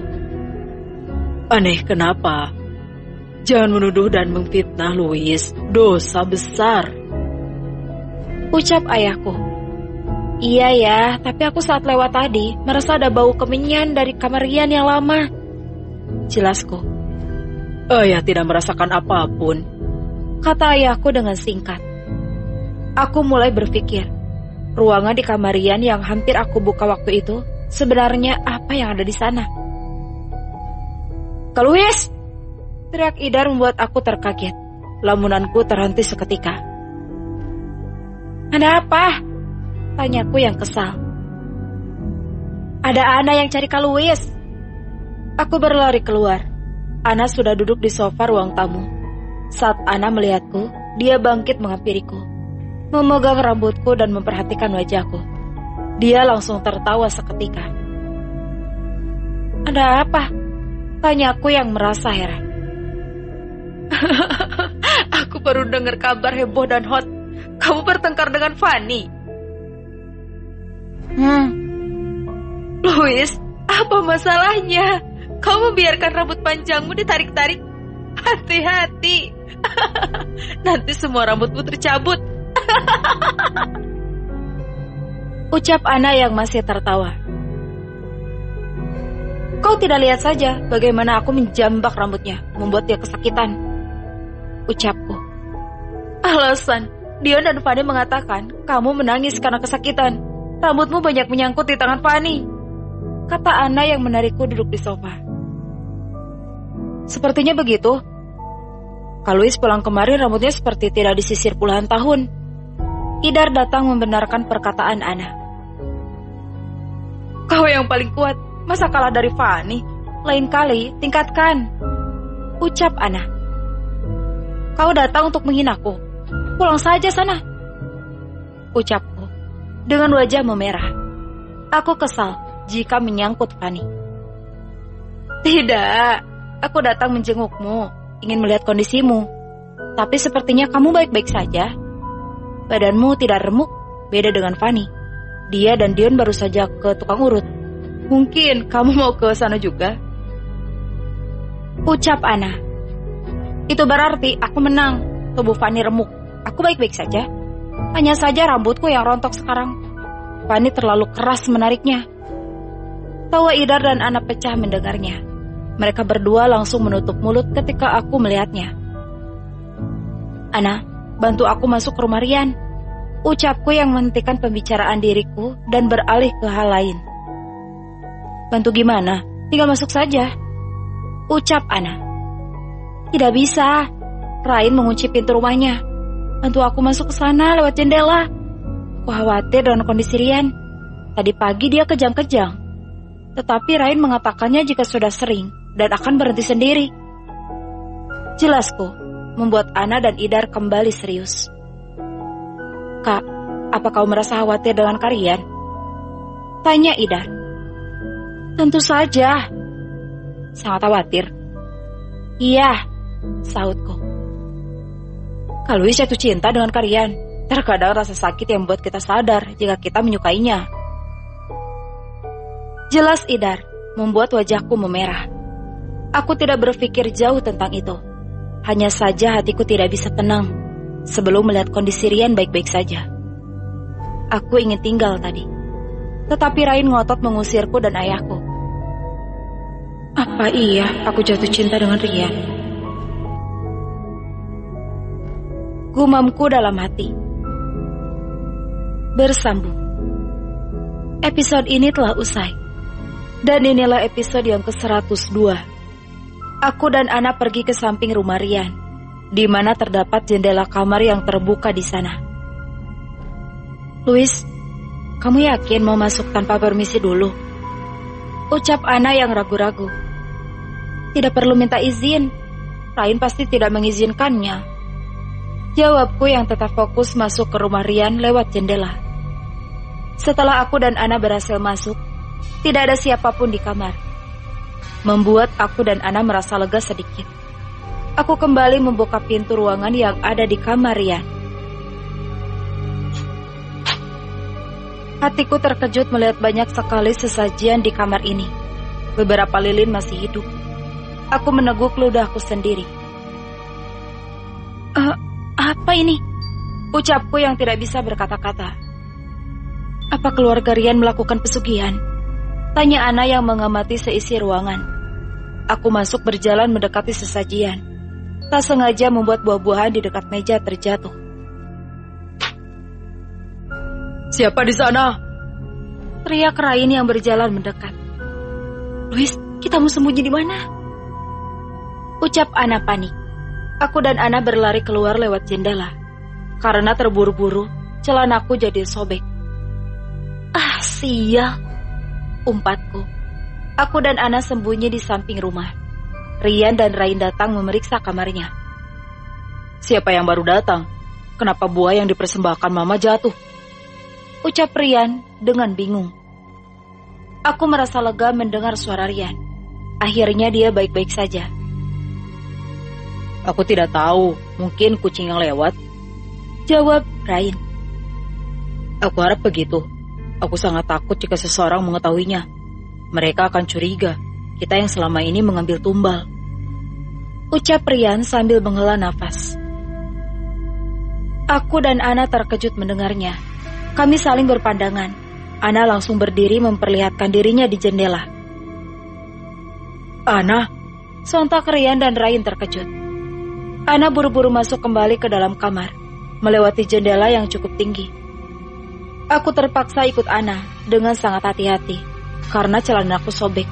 Aneh kenapa? Jangan menuduh dan memfitnah, Louis. Dosa besar, ucap ayahku. Iya ya, tapi aku saat lewat tadi merasa ada bau kemenyan dari kamar Rian yang lama, jelasku. Ayah tidak merasakan apapun, kata ayahku dengan singkat. Aku mulai berpikir, ruangan di kamar Rian yang hampir aku buka waktu itu, sebenarnya apa yang ada di sana? Kak Louis! Teriak Idar membuat aku terkaget. Lamunanku terhenti seketika. Ada apa? Tanyaku yang kesal. Ada Ana yang cari Kak Louis. Aku berlari keluar. Ana sudah duduk di sofa ruang tamu. Saat Ana melihatku, dia bangkit menghampiriku, memegang rambutku dan memperhatikan wajahku. Dia langsung tertawa seketika. Ada apa? Tanyaku yang merasa heran. Aku baru dengar kabar heboh dan hot. Kamu bertengkar dengan Fanny. Louis, apa masalahnya? Kamu membiarkan rambut panjangmu ditarik-tarik. Hati-hati. Nanti semua rambutmu tercabut. Ucap Ana yang masih tertawa. Kau tidak lihat saja bagaimana aku menjambak rambutnya, membuat dia kesakitan, ucapku. Alasan, Dion dan Fanny mengatakan kamu menangis karena kesakitan. Rambutmu banyak menyangkut di tangan Fanny, kata Ana yang menarikku duduk di sofa. Sepertinya begitu. Kak Louis pulang kemarin rambutnya seperti tidak disisir puluhan tahun. Idar datang membenarkan perkataan Ana. Kau yang paling kuat, masa kalah dari Fanny? Lain kali tingkatkan, ucap Ana. Kau datang untuk menghinaku. Pulang saja sana, ucapku dengan wajah memerah. Aku kesal jika menyangkut Fanny. Tidak, aku datang menjengukmu, ingin melihat kondisimu. Tapi sepertinya kamu baik-baik saja. Badanmu tidak remuk, beda dengan Fanny. Dia dan Dion baru saja ke tukang urut. Mungkin kamu mau ke sana juga, ucap Ana. Itu berarti aku menang, tubuh Fanny remuk. Aku baik-baik saja. Hanya saja rambutku yang rontok sekarang. Fani terlalu keras menariknya. Tawa Idar dan Ana pecah mendengarnya. Mereka berdua langsung menutup mulut ketika aku melihatnya. Ana, bantu aku masuk ke rumah Rian. Ucapku yang menghentikan pembicaraan diriku dan beralih ke hal lain. Bantu gimana? Tinggal masuk saja, ucap Ana. Tidak bisa. Rain mengunci pintu rumahnya. Bantu aku masuk ke sana lewat jendela. Aku khawatir dengan kondisi Rian. Tadi pagi dia kejang-kejang. Tetapi Rain mengatakannya jika sudah sering dan akan berhenti sendiri. Jelasku membuat Ana dan Idar kembali serius. Kak, apa kau merasa khawatir dengan Rian? Tanya Idar. Tentu saja. Sangat khawatir. Iya, sahutku. Kak Louis jatuh cinta dengan Rian. Terkadang rasa sakit yang membuat kita sadar jika kita menyukainya. Jelas Idar membuat wajahku memerah. Aku tidak berpikir jauh tentang itu. Hanya saja hatiku tidak bisa tenang sebelum melihat kondisi Rian baik-baik saja. Aku ingin tinggal tadi. Tetapi Rain ngotot mengusirku dan ayahku. Apa iya aku jatuh cinta dengan Rian? Gumamku dalam hati. Bersambung. Episode ini telah usai. Dan inilah episode yang ke-102. Aku dan Ana pergi ke samping rumah Rian, di mana terdapat jendela kamar yang terbuka di sana. Louis, kamu yakin mau masuk tanpa permisi dulu? Ucap Ana yang ragu-ragu. Tidak perlu minta izin. Rain pasti tidak mengizinkannya. Jawabku yang tetap fokus masuk ke rumah Rian lewat jendela. Setelah aku dan Ana berhasil masuk, tidak ada siapapun di kamar. Membuat aku dan Ana merasa lega sedikit. Aku kembali membuka pintu ruangan yang ada di kamar Rian. Hatiku terkejut melihat banyak sekali sesajian di kamar ini. Beberapa lilin masih hidup. Aku meneguk ludahku sendiri. Apa ini? Ucapku yang tidak bisa berkata-kata. Apa keluarga Rian melakukan pesugihan? Tanya Ana yang mengamati seisi ruangan. Aku masuk berjalan mendekati sesajian. Tak sengaja membuat buah-buahan di dekat meja terjatuh. Siapa di sana? Teriak Rain yang berjalan mendekat. Louis, kita mau sembunyi di mana? Ucap Ana panik. Aku dan Ana berlari keluar lewat jendela. Karena terburu-buru, celanaku jadi sobek. Ah, sial. Umpatku. Aku dan Ana sembunyi di samping rumah. Rian dan Rain datang memeriksa kamarnya. Siapa yang baru datang? Kenapa buah yang dipersembahkan Mama jatuh? Ucap Rian dengan bingung. Aku merasa lega mendengar suara Rian. Akhirnya dia baik-baik saja. Aku tidak tahu, mungkin kucing yang lewat. Jawab Rain. Aku harap begitu. Aku sangat takut jika seseorang mengetahuinya. Mereka akan curiga kita yang selama ini mengambil tumbal. Ucap Rian sambil menghela nafas. Aku dan Ana terkejut mendengarnya. Kami saling berpandangan. Ana langsung berdiri memperlihatkan dirinya di jendela. Ana, sontak Rian dan Rain terkejut. Ana buru-buru masuk kembali ke dalam kamar, melewati jendela yang cukup tinggi. Aku terpaksa ikut Ana dengan sangat hati-hati, karena celanaku sobek.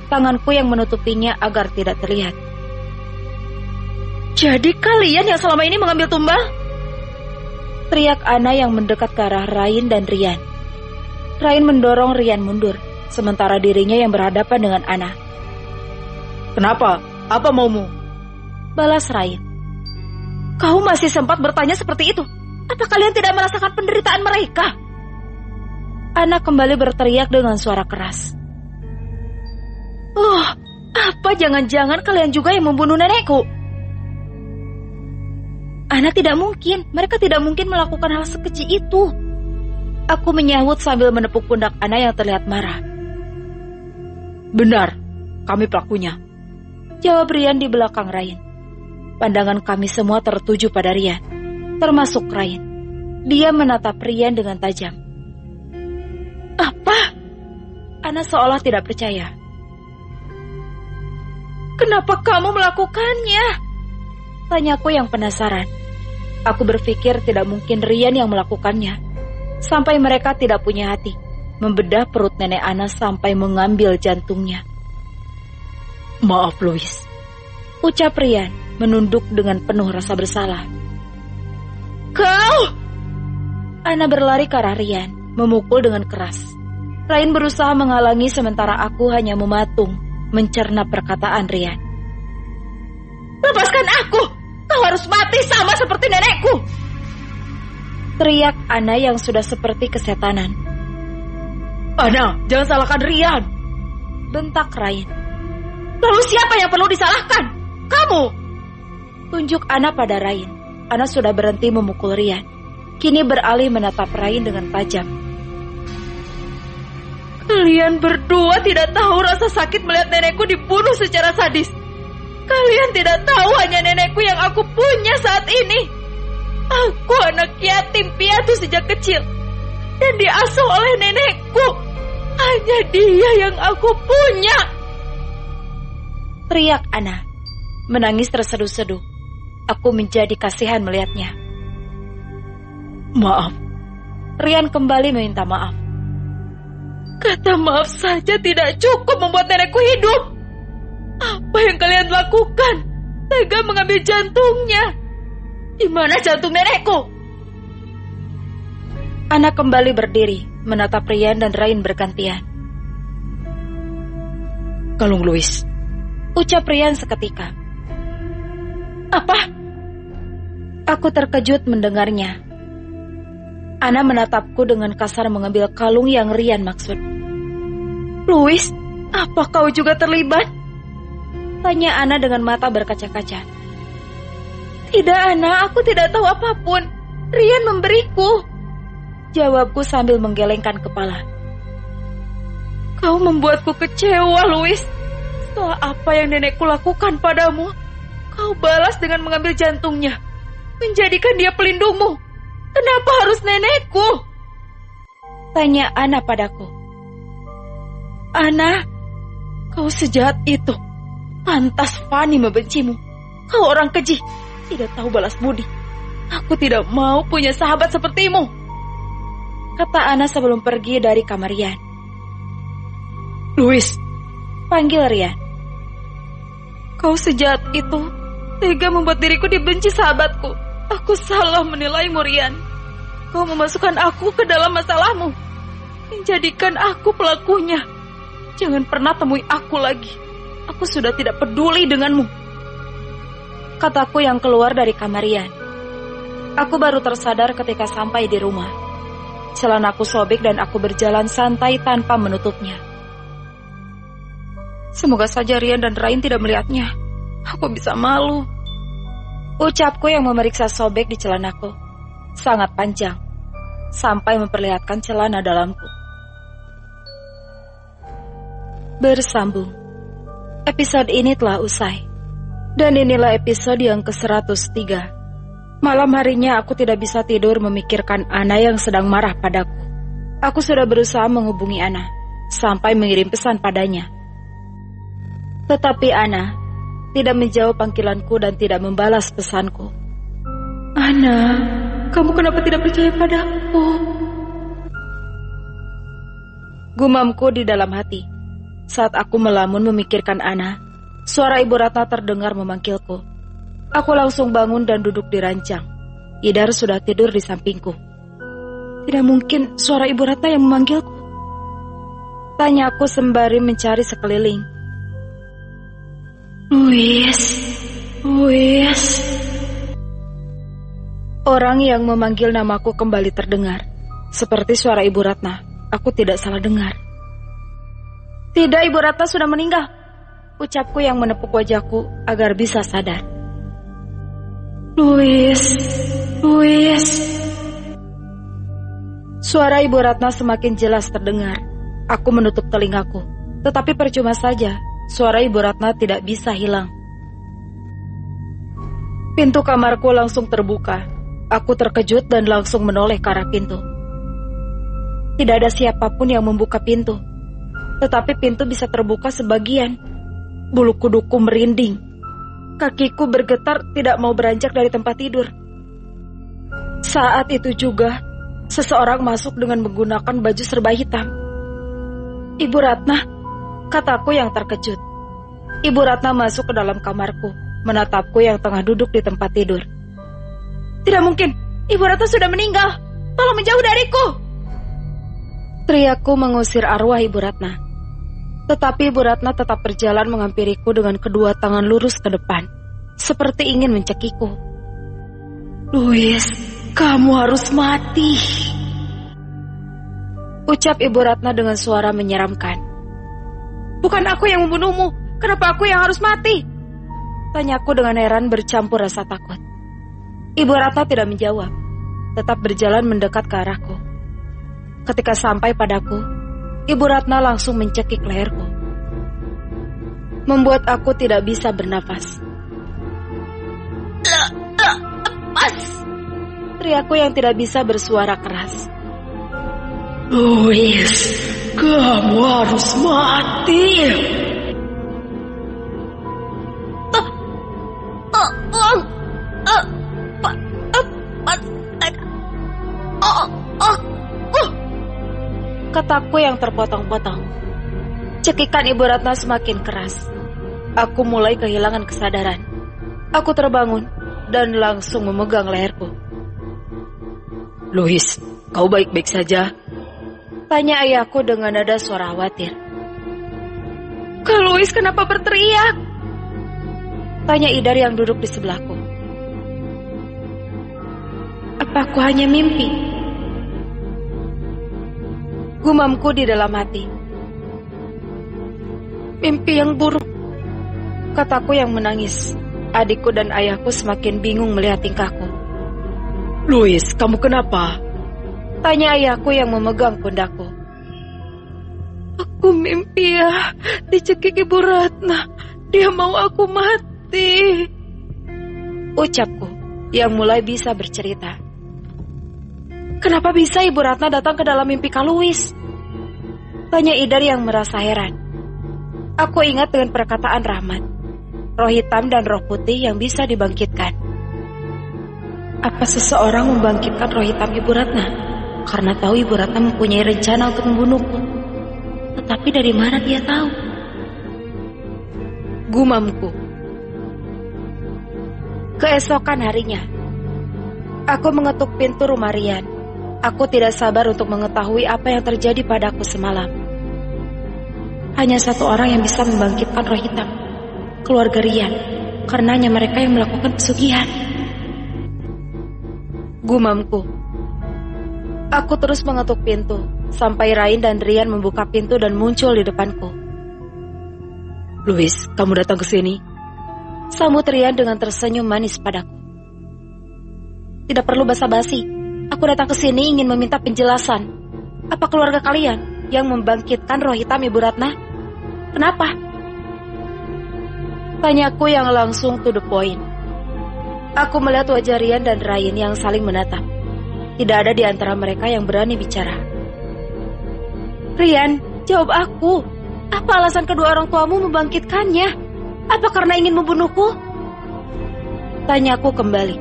Tanganku yang menutupinya agar tidak terlihat. Jadi kalian yang selama ini mengambil tumbal? Teriak Ana yang mendekat ke arah Rain dan Rian. Rain mendorong Rian mundur, sementara dirinya yang berhadapan dengan Ana. Kenapa? Apa maumu? Balas Rain. Kau masih sempat bertanya seperti itu? Apa kalian tidak merasakan penderitaan mereka? Ana kembali berteriak dengan suara keras. Oh, apa jangan-jangan kalian juga yang membunuh nenekku? Ana tidak mungkin, mereka tidak mungkin melakukan hal sekecil itu. Aku menyahut sambil menepuk pundak Ana yang terlihat marah. Benar, kami pelakunya. Jawab Rian di belakang Rain. Pandangan kami semua tertuju pada Rian. termasuk Ryan. Dia menatap Rian dengan tajam. Apa? Ana seolah tidak percaya. Kenapa kamu melakukannya? Tanyaku yang penasaran. Aku berpikir tidak mungkin Rian yang melakukannya. Sampai mereka tidak punya hati membedah perut nenek Ana sampai mengambil jantungnya. Maaf, Louis, ucap Rian menunduk dengan penuh rasa bersalah. Kau! Ana berlari ke arah Rian, memukul dengan keras. Ryan berusaha menghalangi sementara aku hanya mematung, mencerna perkataan Rian. Lepaskan aku! Kau harus mati sama seperti nenekku! Teriak Ana yang sudah seperti kesetanan. Ana, jangan salahkan Rian! Bentak Ryan. Lalu siapa yang perlu disalahkan? Kamu! Tunjuk Ana pada Ryan. Ana sudah berhenti memukul Rian. Kini beralih menatap Ryan dengan tajam. Kalian berdua tidak tahu rasa sakit melihat nenekku dibunuh secara sadis. Kalian tidak tahu hanya nenekku yang aku punya saat ini. Aku anak yatim piatu sejak kecil dan diasuh oleh nenekku. Hanya dia yang aku punya. Teriak Ana, menangis terseduh-seduh. Aku menjadi kasihan melihatnya. Maaf. Rian kembali meminta maaf. Kata maaf saja tidak cukup membuat nenekku hidup. Apa yang kalian lakukan? Tega mengambil jantungnya. Di mana jantung nenekku? Ana kembali berdiri, menatap Rian dan Ryan bergantian. Kalung Louis, ucap Rian seketika. Apa? Aku terkejut mendengarnya. Ana menatapku dengan kasar mengambil kalung yang Rian maksud. Louis, apa kau juga terlibat? Tanya Ana dengan mata berkaca-kaca. Tidak Ana, aku tidak tahu apapun. Rian memberiku. Jawabku sambil menggelengkan kepala. Kau membuatku kecewa, Louis. Setelah apa yang nenekku lakukan padamu, kau balas dengan mengambil jantungnya, menjadikan dia pelindungmu. Kenapa harus nenekku? Tanya Ana padaku. Ana, kau sejahat itu. Pantas Fanny membencimu. Kau orang keji, tidak tahu balas budi. Aku tidak mau punya sahabat sepertimu, kata Ana sebelum pergi dari kamar Rian. Louis, panggil Rian. Kau sejahat itu, tega membuat diriku dibenci sahabatku. Aku salah menilaimu, Rian. Kau memasukkan aku ke dalam masalahmu, menjadikan aku pelakunya. Jangan pernah temui aku lagi. Aku sudah tidak peduli denganmu, kataku yang keluar dari kamar Rian. Aku baru tersadar ketika sampai di rumah. Celanaku sobek dan aku berjalan santai tanpa menutupnya. Semoga saja Rian dan Ryan tidak melihatnya. Aku bisa malu, ucapku yang memeriksa sobek di celanaku. Sangat panjang, sampai memperlihatkan celana dalamku. Bersambung. Episode ini telah usai. Dan inilah episode yang ke-103. Malam harinya aku tidak bisa tidur memikirkan Ana yang sedang marah padaku. Aku sudah berusaha menghubungi Ana, sampai mengirim pesan padanya. Tetapi Ana tidak menjawab panggilanku dan tidak membalas pesanku. Ana, kamu kenapa tidak percaya padaku? Gumamku di dalam hati. Saat aku melamun memikirkan Ana, suara Ibu Ratna terdengar memanggilku. Aku langsung bangun dan duduk di ranjang. Idar sudah tidur di sampingku. Tidak mungkin suara Ibu Ratna yang memanggilku, tanyaku sembari mencari sekeliling. Louis. Orang yang memanggil namaku kembali terdengar. Seperti suara Ibu Ratna, aku tidak salah dengar. Tidak, Ibu Ratna sudah meninggal, ucapku yang menepuk wajahku agar bisa sadar. Louis. Suara Ibu Ratna semakin jelas terdengar. Aku menutup telingaku, tetapi percuma saja, suara Ibu Ratna tidak bisa hilang. Pintu kamarku langsung terbuka. Aku terkejut dan langsung menoleh ke arah pintu. Tidak ada siapapun yang membuka pintu, tetapi pintu bisa terbuka sebagian. Bulu kuduku merinding. Kakiku bergetar tidak mau beranjak dari tempat tidur. Saat itu juga, seseorang masuk dengan menggunakan baju serba hitam. "Ibu Ratna," kataku yang terkejut. Ibu Ratna masuk ke dalam kamarku, menatapku yang tengah duduk di tempat tidur. "Tidak mungkin, Ibu Ratna sudah meninggal. Tolong menjauh dariku!" Teriakku mengusir arwah Ibu Ratna. Tetapi Ibu Ratna tetap berjalan menghampiriku dengan kedua tangan lurus ke depan, seperti ingin mencekikku. "Louis, kamu harus mati," ucap Ibu Ratna dengan suara menyeramkan. "Bukan aku yang membunuhmu, kenapa aku yang harus mati?" tanyaku dengan heran bercampur rasa takut. Ibu Ratna tidak menjawab, tetap berjalan mendekat ke arahku. Ketika sampai padaku, Ibu Ratna langsung mencekik leherku, membuat aku tidak bisa bernafas. "Lepas!" teriakku yang tidak bisa bersuara keras. "Louis, kamu harus mati!" Kataku yang terpotong-potong. Cekikan Ibu Ratna semakin keras. Aku mulai kehilangan kesadaran. Aku terbangun dan langsung memegang leherku. "Louis, kau baik-baik saja?" tanya ayahku dengan nada suara khawatir. "Kak Louis kenapa berteriak?" tanya Idar yang duduk di sebelahku. "Apa aku hanya mimpi?" gumamku di dalam hati. "Mimpi yang buruk," kataku yang menangis. Adikku dan ayahku semakin bingung melihat tingkahku. "Louis, kamu kenapa?" tanya ayahku yang memegang pundakku. "Aku mimpi ya, dicekik Ibu Ratna. Dia mau aku mati," ucapku yang mulai bisa bercerita. "Kenapa bisa Ibu Ratna datang ke dalam mimpi Kak Louis?" tanya Idar yang merasa heran. Aku ingat dengan perkataan Rahmat, roh hitam dan roh putih yang bisa dibangkitkan. Apa seseorang membangkitkan roh hitam Ibu Ratna karena tahu Ibu Ratna mempunyai rencana untuk membunuhku? Tetapi dari mana dia tahu? Gumamku. Keesokan harinya, aku mengetuk pintu rumah Rian. Aku tidak sabar untuk mengetahui apa yang terjadi padaku semalam. Hanya satu orang yang bisa membangkitkan roh hitam, keluarga Rian, karenanya mereka yang melakukan pesugihan. Gumamku. Aku terus mengetuk pintu, sampai Rain dan Rian membuka pintu dan muncul di depanku. "Louis, kamu datang ke sini?" sambut Rian dengan tersenyum manis padaku. "Tidak perlu basa-basi. Aku datang ke sini ingin meminta penjelasan. Apa keluarga kalian yang membangkitkan roh hitam Ibu Ratna? Kenapa?" tanyaku yang langsung to the point. Aku melihat wajah Rian dan Rain yang saling menatap. Tidak ada di antara mereka yang berani bicara. "Rian, jawab aku. Apa alasan kedua orang tuamu membangkitkannya? Apa karena ingin membunuhku?" tanyaku kembali.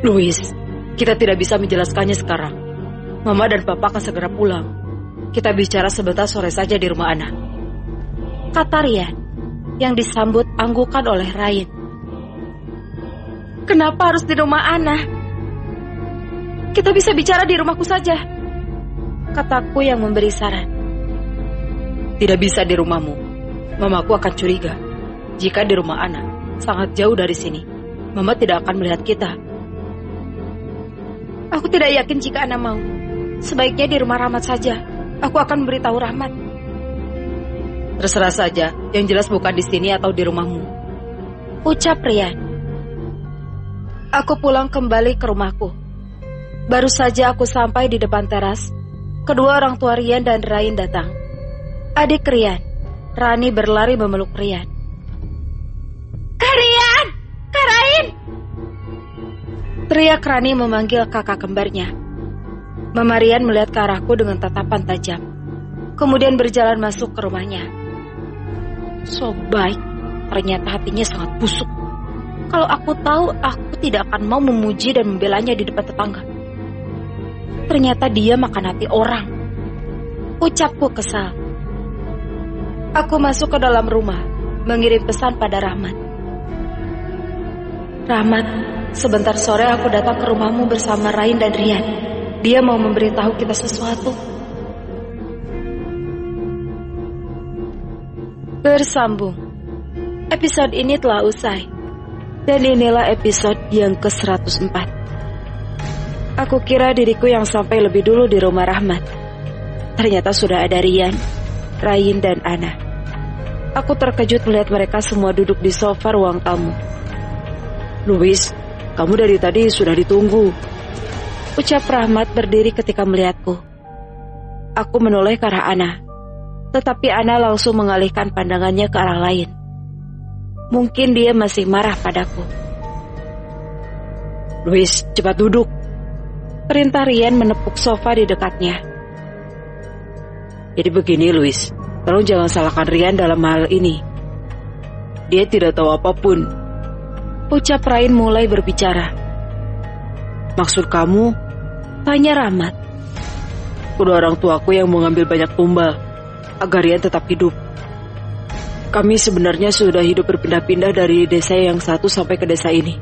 "Louis, kita tidak bisa menjelaskannya sekarang. Mama dan Papa akan segera pulang. Kita bicara sebentar sore saja di rumah Ana," kata Rian, yang disambut anggukan oleh Rain. "Kenapa harus di rumah Ana? Kita bisa bicara di rumahku saja," kataku yang memberi saran. "Tidak bisa di rumahmu. Mamaku akan curiga. Jika di rumah Ana, sangat jauh dari sini, Mama tidak akan melihat kita. Aku tidak yakin jika Ana mau. Sebaiknya di rumah Rahmat saja. Aku akan memberitahu Rahmat." "Terserah saja, yang jelas bukan di sini atau di rumahmu," ucap Rian. Aku pulang kembali ke rumahku. Baru saja aku sampai di depan teras, kedua orang tua Rian dan Rain datang. Adik Rian, Rani berlari memeluk Rian. "Kak Rian! Kak Rain!" Teriak Rani memanggil kakak kembarnya. Mama Rian melihat ke arahku dengan tatapan tajam. Kemudian berjalan masuk ke rumahnya. So baik, ternyata hatinya sangat busuk. Kalau aku tahu, aku tidak akan mau memuji dan membelanya di depan tetangga. Ternyata dia makan hati orang. Ucapku kesal. Aku masuk ke dalam rumah, mengirim pesan pada Rahmat. Rahmat, sebentar sore aku datang ke rumahmu bersama Rain dan Rian. Dia mau memberitahu kita sesuatu. Bersambung. Episode ini telah usai. Dan inilah episode yang ke-104. Aku kira diriku yang sampai lebih dulu di rumah Rahmat. Ternyata sudah ada Rian, Rain, dan Ana. Aku terkejut melihat mereka semua duduk di sofa ruang tamu. Louis, kamu dari tadi sudah ditunggu, ucap Rahmat berdiri ketika melihatku. Aku menoleh ke arah Ana, tetapi Ana langsung mengalihkan pandangannya ke arah lain. Mungkin dia masih marah padaku. Louis, cepat duduk, perintah Rian menepuk sofa di dekatnya. Jadi begini Louis, tolong jangan salahkan Rian dalam hal ini. Dia tidak tahu apapun, ucap Rain mulai berbicara. Maksud kamu? Tanya Rahmat. Kedua orang tuaku yang mengambil banyak tumbal agar Rian tetap hidup. Kami sebenarnya sudah hidup berpindah-pindah dari desa yang satu sampai ke desa ini.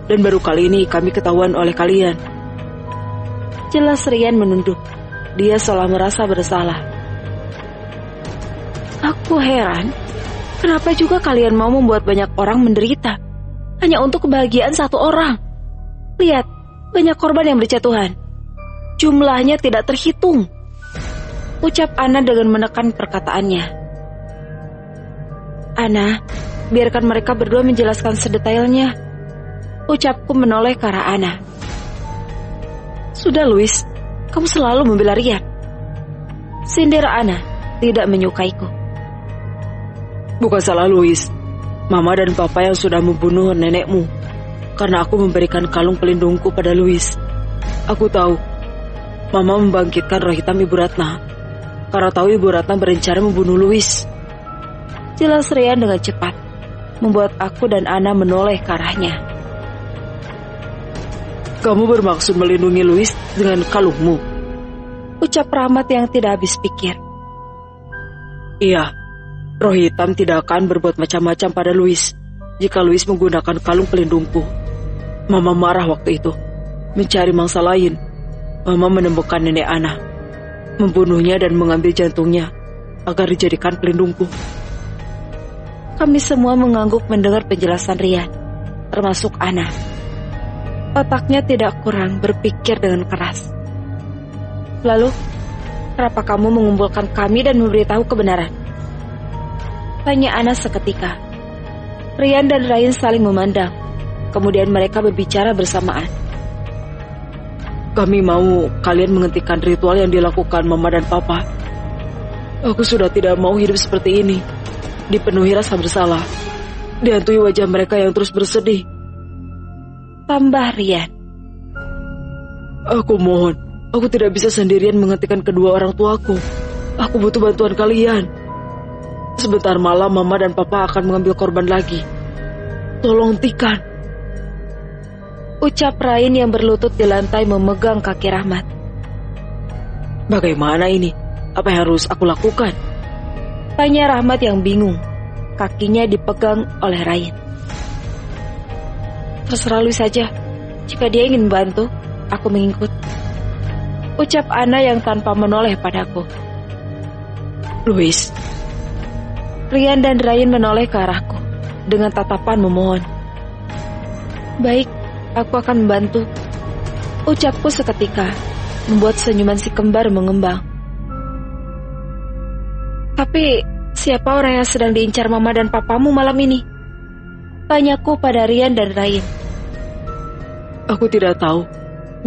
Dan baru kali ini kami ketahuan oleh kalian. Jelas Rian menunduk. Dia seolah merasa bersalah. Aku heran, kenapa juga kalian mau membuat banyak orang menderita hanya untuk kebahagiaan satu orang. Lihat, banyak korban yang berjatuhan. Jumlahnya tidak terhitung, ucap Ana dengan menekan perkataannya. Ana, biarkan mereka berdua menjelaskan sedetailnya, ucapku menoleh ke arah Ana. Sudah Louis, kamu selalu membela Rian, sindir Ana, tidak menyukaiku. Bukan salah Louis, Mama dan Papa yang sudah membunuh nenekmu karena aku memberikan kalung pelindungku pada Louis. Aku tahu Mama membangkitkan roh hitam Ibu Ratna karena tahu Ibu Ratna berencana membunuh Louis. Jelas Rian dengan cepat, membuat aku dan Ana menoleh ke arahnya. Kamu bermaksud melindungi Louis dengan kalungmu, ucap Rahmat yang tidak habis pikir. Iya, roh hitam tidak akan berbuat macam-macam pada Louis jika Louis menggunakan kalung pelindungku. Mama marah waktu itu, mencari mangsa lain. Mama menemukan nenek Ana, membunuhnya dan mengambil jantungnya agar dijadikan pelindungku. Kami semua mengangguk mendengar penjelasan Rian, termasuk Ana. Otaknya tidak kurang berpikir dengan keras. Lalu, kenapa kamu mengumpulkan kami dan memberitahu kebenaran? Tanya Ana seketika. Rian dan Rain saling memandang. Kemudian mereka berbicara bersamaan. Kami mau kalian menghentikan ritual yang dilakukan Mama dan Papa. Aku sudah tidak mau hidup seperti ini, dipenuhi rasa bersalah, dihantui wajah mereka yang terus bersedih. Tambah Rian. Aku mohon, aku tidak bisa sendirian menghentikan kedua orang tuaku. Aku butuh bantuan kalian. Sebentar malam Mama dan Papa akan mengambil korban lagi. Tolong hentikan, ucap Rain yang berlutut di lantai memegang kaki Rahmat. Bagaimana ini? Apa yang harus aku lakukan? Tanya Rahmat yang bingung. Kakinya dipegang oleh Rain. Terserah Louis saja. Jika dia ingin membantu, aku mengikut, ucap Ana yang tanpa menoleh padaku. Louis. Rian dan Rain menoleh ke arahku dengan tatapan memohon. Baik, aku akan membantu, ucapku seketika, membuat senyuman si kembar mengembang. Tapi siapa orang yang sedang diincar Mama dan Papamu malam ini? Tanyaku pada Rian dan Rain. Aku tidak tahu.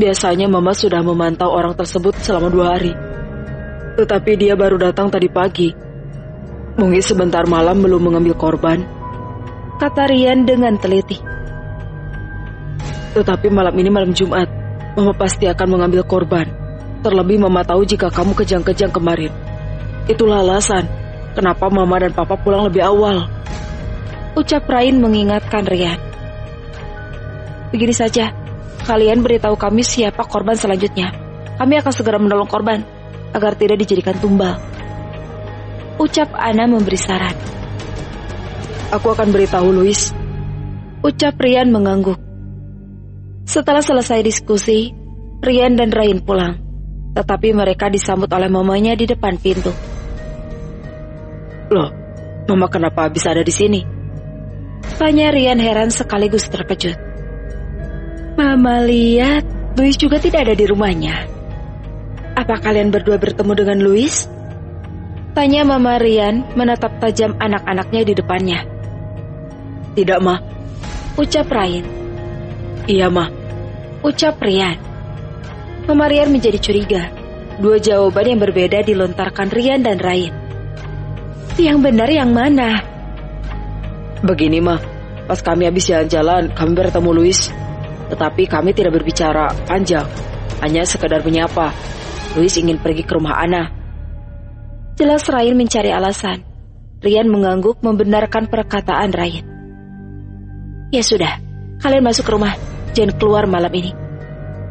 Biasanya Mama sudah memantau orang tersebut selama 2 hari. Tetapi dia baru datang tadi pagi. Mungkin sebentar malam belum mengambil korban, kata Rian dengan teliti. Tetapi malam ini malam Jumat, Mama pasti akan mengambil korban. Terlebih Mama tahu jika kamu kejang-kejang kemarin. Itulah alasan kenapa Mama dan Papa pulang lebih awal. Ucap Rain mengingatkan Rian. Begini saja, kalian beritahu kami siapa korban selanjutnya. Kami akan segera menolong korban agar tidak dijadikan tumbal. Ucap Ana memberi saran. Aku akan beritahu Louis. Ucap Rian mengangguk. Setelah selesai diskusi, Rian dan Rain pulang. Tetapi mereka disambut oleh mamanya di depan pintu. Loh, Mama kenapa bisa ada di sini? Tanya Rian heran sekaligus terkejut. Mama lihat Louis juga tidak ada di rumahnya. Apa kalian berdua bertemu dengan Louis? Tanya Mama Rian menatap tajam anak-anaknya di depannya. Tidak, Ma. Ucap Rain. Iya, Ma. Ucap Rian. Mama Rian menjadi curiga. Dua jawaban yang berbeda dilontarkan Rian dan Rain. Yang benar yang mana? Begini, Ma. Pas kami habis jalan-jalan, kami bertemu Louis. Tetapi kami tidak berbicara panjang. Hanya sekedar menyapa. Louis ingin pergi ke rumah Ana. Jelas Rain mencari alasan. Rian mengangguk membenarkan perkataan Rain. Ya sudah, kalian masuk ke rumah. Jangan keluar malam ini.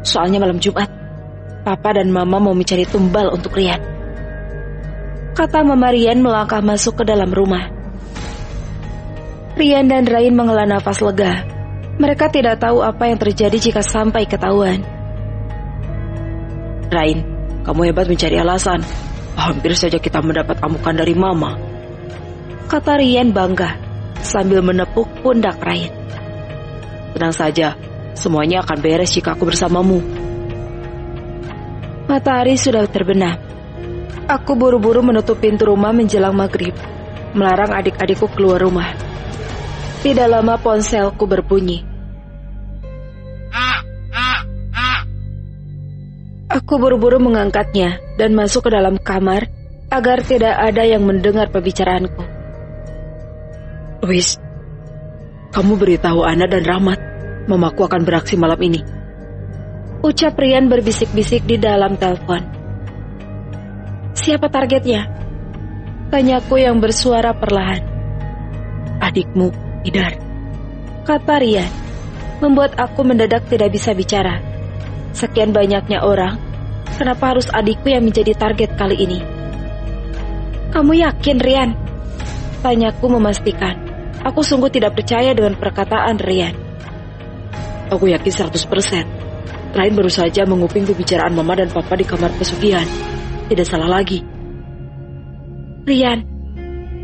Soalnya malam Jumat, Papa dan Mama mau mencari tumbal untuk Rian. Kata Mama Rian melangkah masuk ke dalam rumah. Rian dan Rain menghela nafas lega. Mereka tidak tahu apa yang terjadi jika sampai ketahuan. Rain, kamu hebat mencari alasan. Hampir saja kita mendapat amukan dari Mama. Kata Rian bangga sambil menepuk pundak Rain. Tenang saja, semuanya akan beres jika aku bersamamu. Matahari sudah terbenam. Aku buru-buru menutup pintu rumah menjelang maghrib, melarang adik-adikku keluar rumah. Tidak lama ponselku berbunyi. Aku buru-buru mengangkatnya dan masuk ke dalam kamar agar tidak ada yang mendengar pembicaraanku. Louis, kamu beritahu Ana dan Rahmat, Mamaku akan beraksi malam ini. Ucap Rian berbisik-bisik di dalam telepon. Siapa targetnya? Tanyaku yang bersuara perlahan. Adikmu, Idar. Kata Rian, membuat aku mendadak tidak bisa bicara. Sekian banyaknya orang, kenapa harus adikku yang menjadi target kali ini? Kamu yakin, Rian? Tanyaku memastikan. Aku sungguh tidak percaya dengan perkataan Rian. Aku yakin 100%. Rain baru saja menguping pembicaraan Mama dan Papa di kamar pesugihan. Tidak salah lagi. Rian,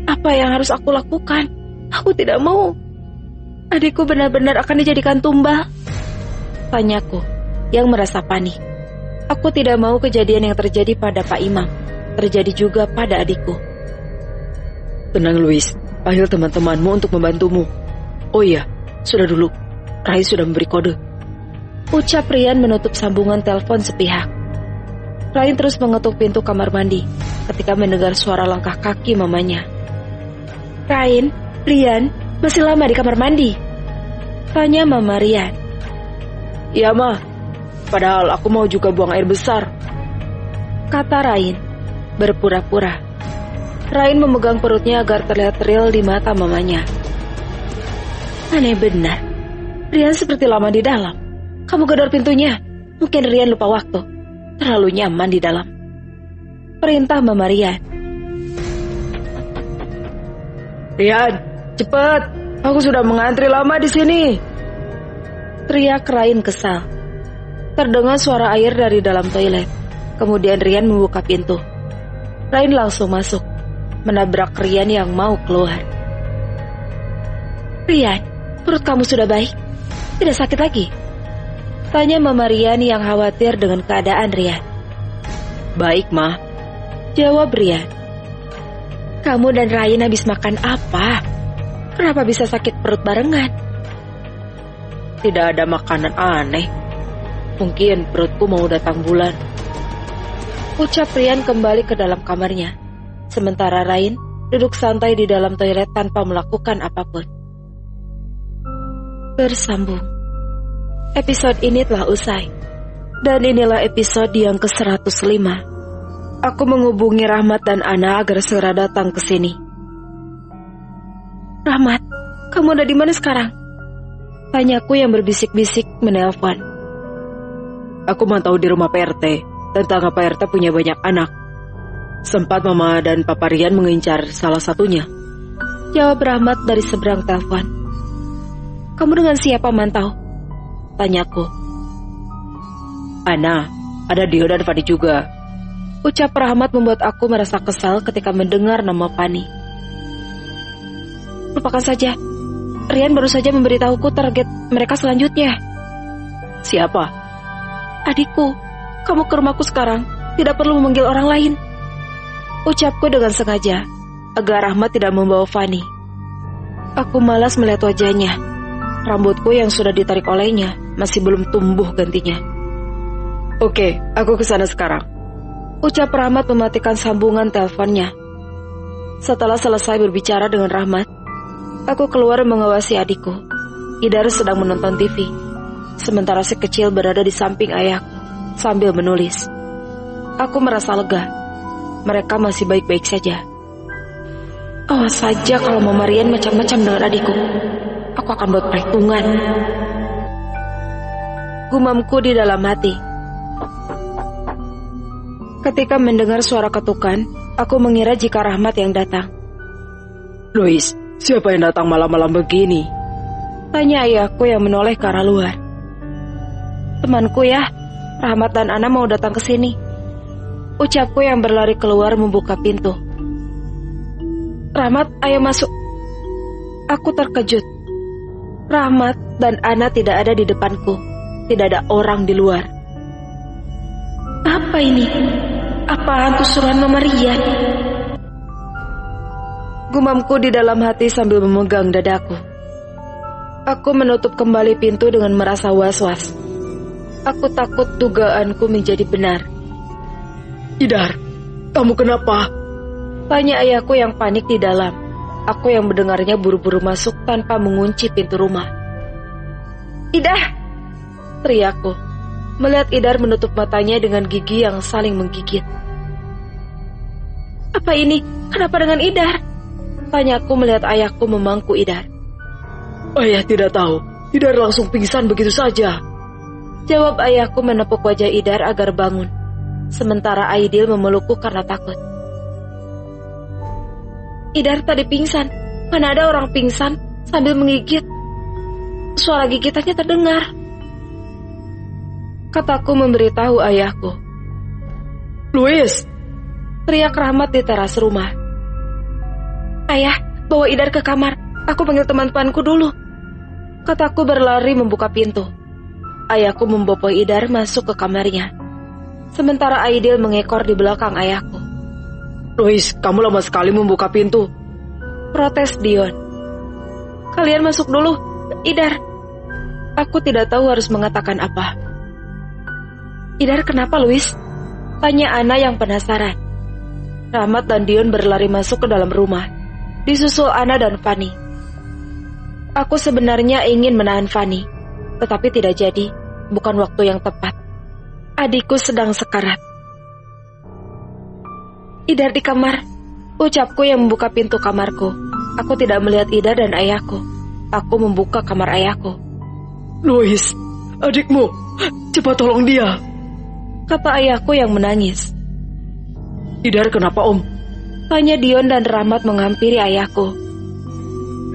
apa yang harus aku lakukan? Aku tidak mau. Adikku benar-benar akan dijadikan tumbal. Tanyaku yang merasa panik. Aku tidak mau kejadian yang terjadi pada Pak Imam terjadi juga pada adikku. Tenang, Louis. Panggil teman-temanmu untuk membantumu. Oh iya, sudah dulu. Rai sudah memberi kode. Ucap Rian menutup sambungan telepon sepihak. Rain terus mengetuk pintu kamar mandi ketika mendengar suara langkah kaki mamanya. Rain, Rian, masih lama di kamar mandi? Tanya Mama Rian. Iya, Ma. Padahal aku mau juga buang air besar. Kata Rain, berpura-pura. Rain memegang perutnya agar terlihat real di mata mamanya. Aneh benar. Rian seperti lama di dalam. Kamu gedor pintunya. Mungkin Rian lupa waktu. Terlalu nyaman di dalam. Perintah Mama Rian. Rian, cepat. Aku sudah mengantri lama di sini. Teriak Rain kesal. Terdengar suara air dari dalam toilet. Kemudian Rian membuka pintu. Rain langsung masuk, menabrak Rian yang mau keluar. Rian, perut kamu sudah baik? Tidak sakit lagi? Tanya Mama Rian yang khawatir dengan keadaan Rian. Baik, Ma. Jawab Rian. Kamu dan Rain habis makan apa? Kenapa bisa sakit perut barengan? Tidak ada makanan aneh. Mungkin perutku mau datang bulan. Ucap Rian kembali ke dalam kamarnya. Sementara Rain duduk santai di dalam toilet tanpa melakukan apapun. Bersambung. Episode ini telah usai. Dan inilah episode yang ke-105. Aku menghubungi Rahmat dan Ana agar segera datang ke sini. Rahmat, kamu ada di mana sekarang? Tanyaku yang berbisik-bisik menelpon. Aku mantau di rumah PRT. Tetangga PRT punya banyak anak. Sempat Mama dan Papa Rian mengincar salah satunya. Jawab Rahmat dari seberang telepon. Kamu dengan siapa mantau? Tanyaku. Ana, ada Dio dan Fani juga. Ucap Rahmat membuat aku merasa kesal ketika mendengar nama Fani. Lupakan saja. Rian baru saja memberitahuku target mereka selanjutnya. Siapa? Adikku, kamu ke rumahku sekarang. Tidak perlu memanggil orang lain. Ucapku dengan sengaja agar Rahmat tidak membawa Fani. Aku malas melihat wajahnya. Rambutku yang sudah ditarik olehnya masih belum tumbuh gantinya. Oke, aku kesana sekarang. Ucap Rahmat mematikan sambungan teleponnya. Setelah selesai berbicara dengan Rahmat, aku keluar mengawasi adikku. Idar sedang menonton TV, sementara si kecil berada di samping ayahku sambil menulis. Aku merasa lega. Mereka masih baik-baik saja. Awas saja kalau Mama Rian macam-macam dengan adikku. Aku akan buat perhitungan. Gumamku di dalam hati. Ketika mendengar suara ketukan, aku mengira jika Rahmat yang datang. Louis, siapa yang datang malam-malam begini? Tanya ayahku yang menoleh ke arah luar. Temanku ya, Rahmat dan Ana mau datang ke sini. Ucapku yang berlari keluar membuka pintu. Rahmat, ayo masuk. Aku terkejut. Rahmat dan Ana tidak ada di depanku. Tidak ada orang di luar. Apa ini? Apaan tuh suruhan Mama Rian? Gumamku di dalam hati sambil memegang dadaku. Aku menutup kembali pintu dengan merasa was-was. Aku takut dugaanku menjadi benar. Idar, kamu kenapa? Tanya ayahku yang panik di dalam. Aku yang mendengarnya buru-buru masuk tanpa mengunci pintu rumah. Idar! Teriakku, melihat Idar menutup matanya dengan gigi yang saling menggigit. Apa ini? Kenapa dengan Idar? Tanyaku melihat ayahku memangku Idar. Ayah tidak tahu. Idar langsung pingsan begitu saja. Jawab ayahku menepuk wajah Idar agar bangun. Sementara Aidil memelukku karena takut. Idar tadi pingsan. Mana ada orang pingsan sambil menggigit. Suara gigitannya terdengar. Kataku memberitahu ayahku. Louis! Teriak Rahmat di teras rumah. Ayah, bawa Idar ke kamar. Aku panggil teman-temanku dulu. Kataku berlari membuka pintu. Ayahku membopong Idar masuk ke kamarnya. Sementara Aidil mengekor di belakang ayahku. Louis, kamu lama sekali membuka pintu. Protes Dion. Kalian masuk dulu, Idar. Aku tidak tahu harus mengatakan apa. Idar kenapa, Louis? Tanya Ana yang penasaran. Rahmat dan Dion berlari masuk ke dalam rumah. Disusul Ana dan Fani. Aku sebenarnya ingin menahan Fani, tetapi tidak jadi. Bukan waktu yang tepat. Adikku sedang sekarat. Idar di kamar. Ucapku yang membuka pintu kamarku. Aku tidak melihat Idar dan ayahku. Aku membuka kamar ayahku. Louis, adikmu, cepat tolong dia. Kata ayahku yang menangis. Idar kenapa, Om? Tanya Dion dan Rahmat menghampiri ayahku.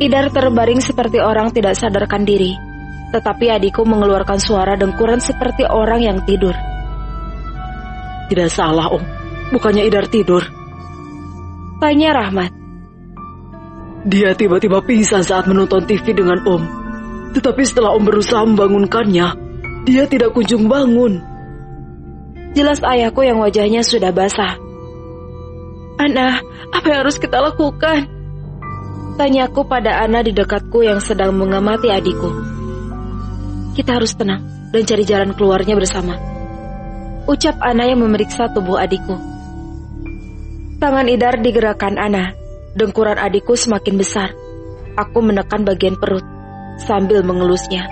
Idar terbaring seperti orang tidak sadarkan diri. Tetapi adikku mengeluarkan suara dengkuran seperti orang yang tidur. Tidak salah, Om. Bukannya Idar tidur. Tanya Rahmat. Dia tiba-tiba pingsan saat menonton TV dengan Om. Tetapi setelah Om berusaha membangunkannya, dia tidak kunjung bangun. Jelas ayahku yang wajahnya sudah basah. Ana, apa yang harus kita lakukan? Tanyaku pada Ana di dekatku yang sedang mengamati adikku. Kita harus tenang dan cari jalan keluarnya bersama. Ucap Ana yang memeriksa tubuh adikku. Tangan Idar digerakkan Ana. Dengkuran adikku semakin besar. Aku menekan bagian perut sambil mengelusnya.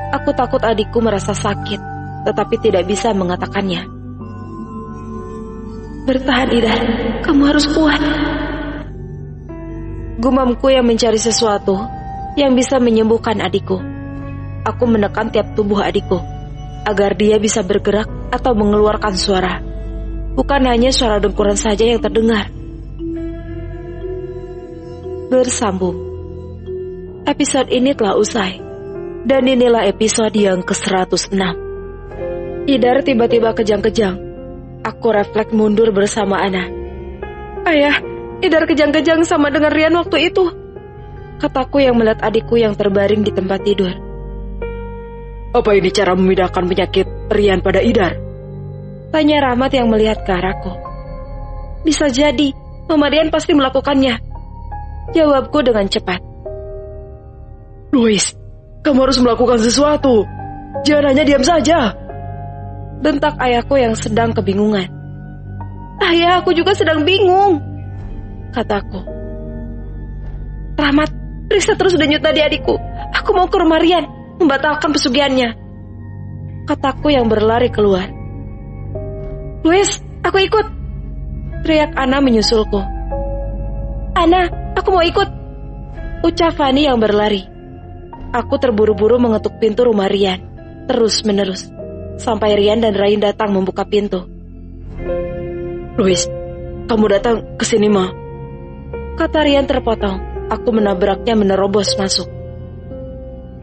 Aku takut adikku merasa sakit, tetapi tidak bisa mengatakannya. Bertahan, Idar. Kamu harus kuat. Gumamku yang mencari sesuatu yang bisa menyembuhkan adikku. Aku menekan tiap tubuh adikku agar dia bisa bergerak atau mengeluarkan suara. Bukan hanya suara dengkuran saja yang terdengar. Bersambung. Episode ini telah usai. Dan inilah episode yang ke-106. Idar tiba-tiba kejang-kejang. Aku refleks mundur bersama Ana. Ayah, Idar kejang-kejang sama dengan Rian waktu itu, kataku yang melihat adikku yang terbaring di tempat tidur. Apa ini cara memindahkan penyakit Rian pada Idar? Tanya Rahmat yang melihat ke arahku. Bisa jadi, Mama Rian pasti melakukannya, jawabku dengan cepat. Louis, kamu harus melakukan sesuatu. Jangan hanya diam saja. Bentak ayahku yang sedang kebingungan. Ayah, aku juga sedang bingung, kataku. Rahmat, periksa terus denyut nadi adikku. Aku mau ke rumah Rian, membatalkan pesugihannya, kataku yang berlari keluar. Louis, aku ikut, teriak Ana menyusulku. Ana, aku mau ikut, ucap Fani yang berlari. Aku terburu-buru mengetuk pintu rumah Rian, terus-menerus, sampai Rian dan Rain datang membuka pintu. Louis, kamu datang ke sini, Ma, kata Rian terpotong. Aku menabraknya menerobos masuk.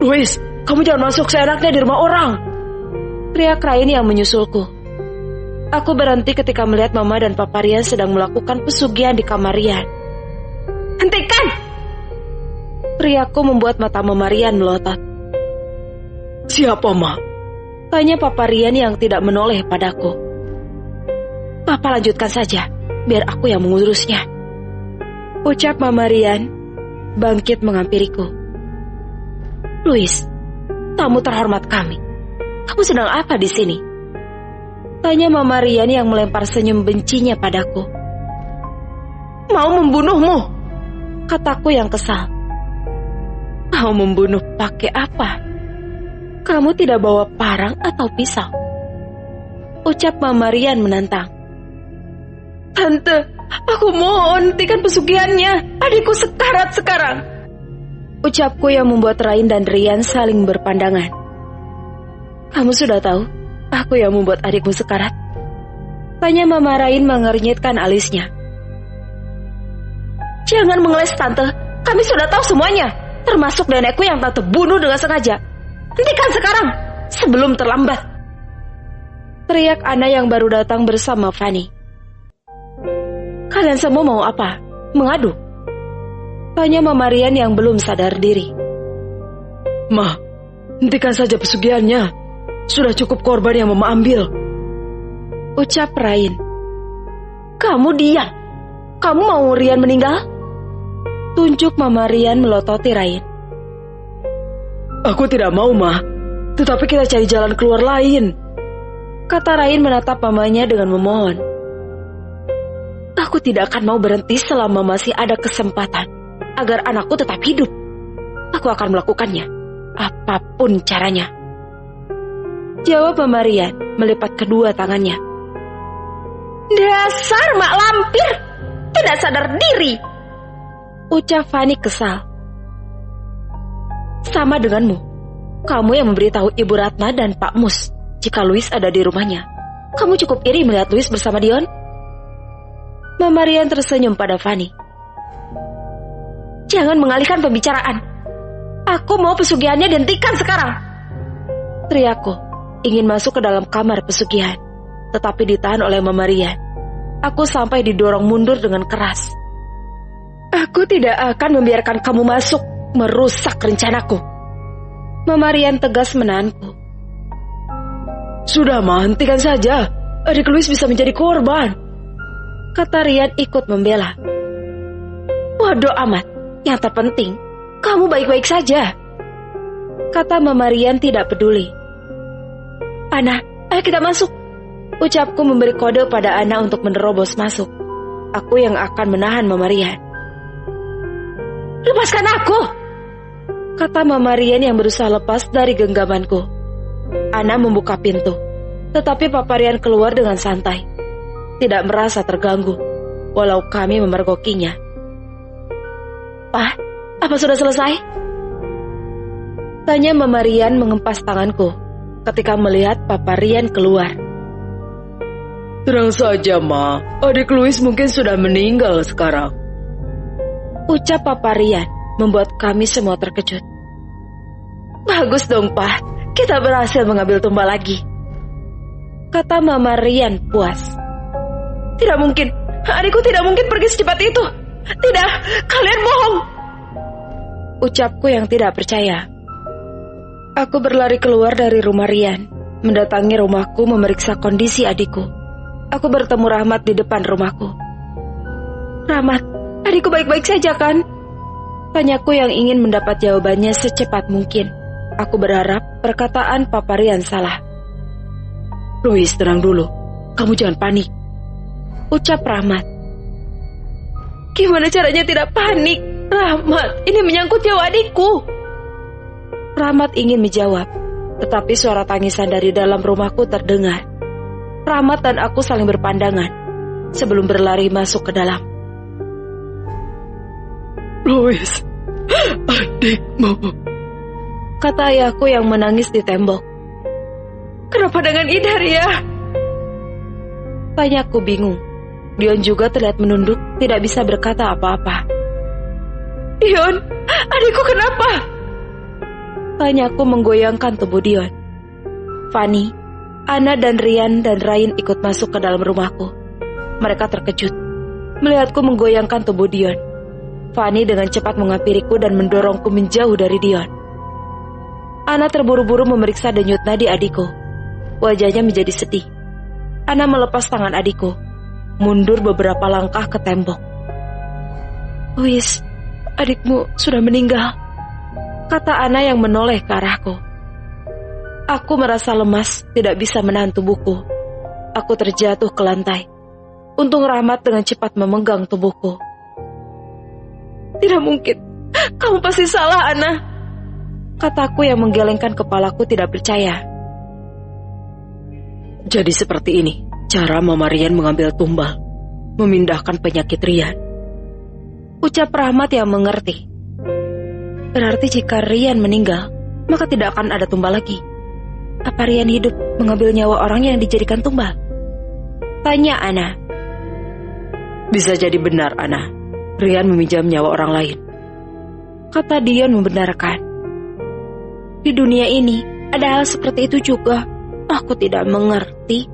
Louis, kamu jangan masuk seenaknya di rumah orang, teriak Rain yang menyusulku. Aku berhenti ketika melihat Mama dan Papa Rian sedang melakukan pesugihan di kamar Rian. Hentikan! Teriakku membuat mata Mama Rian melotot. Siapa, Ma? Tanya Papa Rian yang tidak menoleh padaku. Papa lanjutkan saja, biar aku yang mengurusnya, ucap Mama Rian, bangkit menghampiriku. Louis, tamu terhormat kami, kamu sedang apa di sini? Tanya Mama Rian yang melempar senyum bencinya padaku. Mau membunuhmu, kataku yang kesal. Mau membunuh pakai apa? Kamu tidak bawa parang atau pisau? Ucap Mama Rian menantang. Tante, aku mohon hentikan pesugihannya. Adikku sekarat sekarang, ucapku yang membuat Rain dan Rian saling berpandangan. Kamu sudah tahu aku yang membuat adikmu sekarat? Tanya Mama Rain mengernyitkan alisnya. Jangan mengeles, Tante. Kami sudah tahu semuanya, termasuk nenekku yang Tante bunuh dengan sengaja. Hentikan sekarang, sebelum terlambat, teriak Ana yang baru datang bersama Fani. Kalian semua mau apa? Mengadu? Tanya Mama Rian yang belum sadar diri. Ma, hentikan saja pesugihannya. Sudah cukup korban yang Mama ambil, ucap Rain. Kamu diam. Kamu mau Rian meninggal? Tunjuk Mama Rian melototi Rain. Aku tidak mau, Ma. Tetapi kita cari jalan keluar lain, kata Rain menatap mamanya dengan memohon. Aku tidak akan mau berhenti selama masih ada kesempatan agar anakku tetap hidup. Aku akan melakukannya, apapun caranya, jawab Mama Rian melipat kedua tangannya. Dasar mak lampir, tidak sadar diri, ucap Fani kesal. Sama denganmu, kamu yang memberitahu Ibu Ratna dan Pak Mus jika Louis ada di rumahnya. Kamu cukup iri melihat Louis bersama Dion? Mama Rian tersenyum pada Fani. Jangan mengalihkan pembicaraan. Aku mau pesugihannya dihentikan sekarang, teriakku, ingin masuk ke dalam kamar pesugihan, tetapi ditahan oleh Mama Rian. Aku sampai didorong mundur dengan keras. Aku tidak akan membiarkan kamu masuk, merusak rencanaku. Mama Rian tegas menahanku. Sudah, Ma, hentikan saja. Adik Louis bisa menjadi korban, kata Rian ikut membela. Waduh amat, yang terpenting kamu baik-baik saja, kata Mama Rian tidak peduli. Ana, ayo kita masuk, ucapku memberi kode pada Ana untuk menerobos masuk. Aku yang akan menahan Mama Rian. Lepaskan aku, kata Mama Rian yang berusaha lepas dari genggamanku. Ana membuka pintu, tetapi Papa Rian keluar dengan santai, tidak merasa terganggu, walau kami memergokinya. "Pak, apa sudah selesai?" tanya Mama Rian mengempas tanganku ketika melihat Papa Rian keluar. "Tenang saja, Ma. Adik Louis mungkin sudah meninggal sekarang," ucap Papa Rian, membuat kami semua terkejut. "Bagus dong, Pak. Kita berhasil mengambil tumbal lagi," kata Mama Rian puas. "Tidak mungkin. Adikku tidak mungkin pergi secepat itu. Tidak, kalian bohong," ucapku yang tidak percaya. Aku berlari keluar dari rumah Rian, mendatangi rumahku memeriksa kondisi adikku. Aku bertemu Rahmat di depan rumahku. "Rahmat, adikku baik-baik saja kan?" tanyaku yang ingin mendapat jawabannya secepat mungkin. Aku berharap perkataan Papa Rian salah. "Louis, tenang dulu. Kamu jangan panik," ucap Rahmat. "Gimana caranya tidak panik? Rahmat, ini menyangkut nyawa adikku." Rahmat ingin menjawab, tetapi suara tangisan dari dalam rumahku terdengar. Rahmat dan aku saling berpandangan sebelum berlari masuk ke dalam. "Louis, adikmu," kata ayahku yang menangis di tembok. "Kenapa dengan Ida, Ria?" tanyaku bingung. Dion juga terlihat menunduk, tidak bisa berkata apa-apa. "Dion, adikku kenapa?" tanyaku menggoyangkan tubuh Dion. Fanny, Ana dan Rian dan Rain ikut masuk ke dalam rumahku. Mereka terkejut melihatku menggoyangkan tubuh Dion. Fanny dengan cepat menghampiriku dan mendorongku menjauh dari Dion. Ana terburu-buru memeriksa denyut nadi adikku. Wajahnya menjadi sedih. Ana melepas tangan adikku, mundur beberapa langkah ke tembok. "Louis, adikmu sudah meninggal," kata Ana yang menoleh ke arahku. Aku merasa lemas, tidak bisa menahan tubuhku. Aku terjatuh ke lantai. Untung Rahmat dengan cepat memegang tubuhku. "Tidak mungkin, kamu pasti salah, Ana," kataku yang menggelengkan kepalaku tidak percaya. "Jadi seperti ini cara Mama Rian mengambil tumbal, memindahkan penyakit Rian," ucap Rahmat yang mengerti. "Berarti jika Rian meninggal, maka tidak akan ada tumbal lagi. Apa Rian hidup mengambil nyawa orang yang dijadikan tumbal?" tanya Ana. "Bisa jadi benar, Ana. Rian meminjam nyawa orang lain," kata Dion membenarkan. "Di dunia ini ada hal seperti itu juga. Aku tidak mengerti,"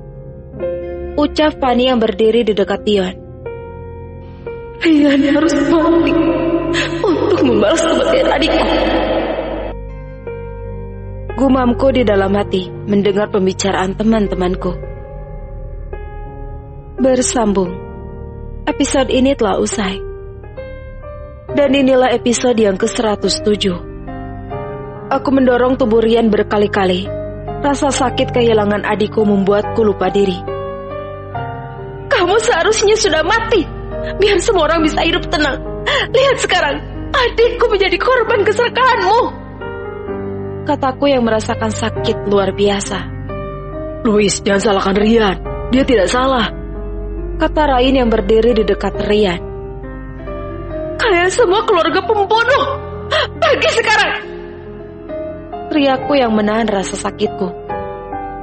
ucap Fanny yang berdiri di dekat Dion. "Rian harus mati untuk membalas kematian adikku," gumamku di dalam hati mendengar pembicaraan teman-temanku. Bersambung. Episode ini telah usai. Dan inilah episode yang ke-107. Aku mendorong tubuh Rian berkali-kali. Rasa sakit kehilangan adikku membuatku lupa diri. "Kamu seharusnya sudah mati, biar semua orang bisa hidup tenang. Lihat sekarang, adikku menjadi korban keserakahanmu," kataku yang merasakan sakit luar biasa. "Louis, jangan salahkan Rian. Dia tidak salah," kata Rain yang berdiri di dekat Rian. "Kalian semua keluarga pembunuh. Pergi sekarang!" teriakku yang menahan rasa sakitku.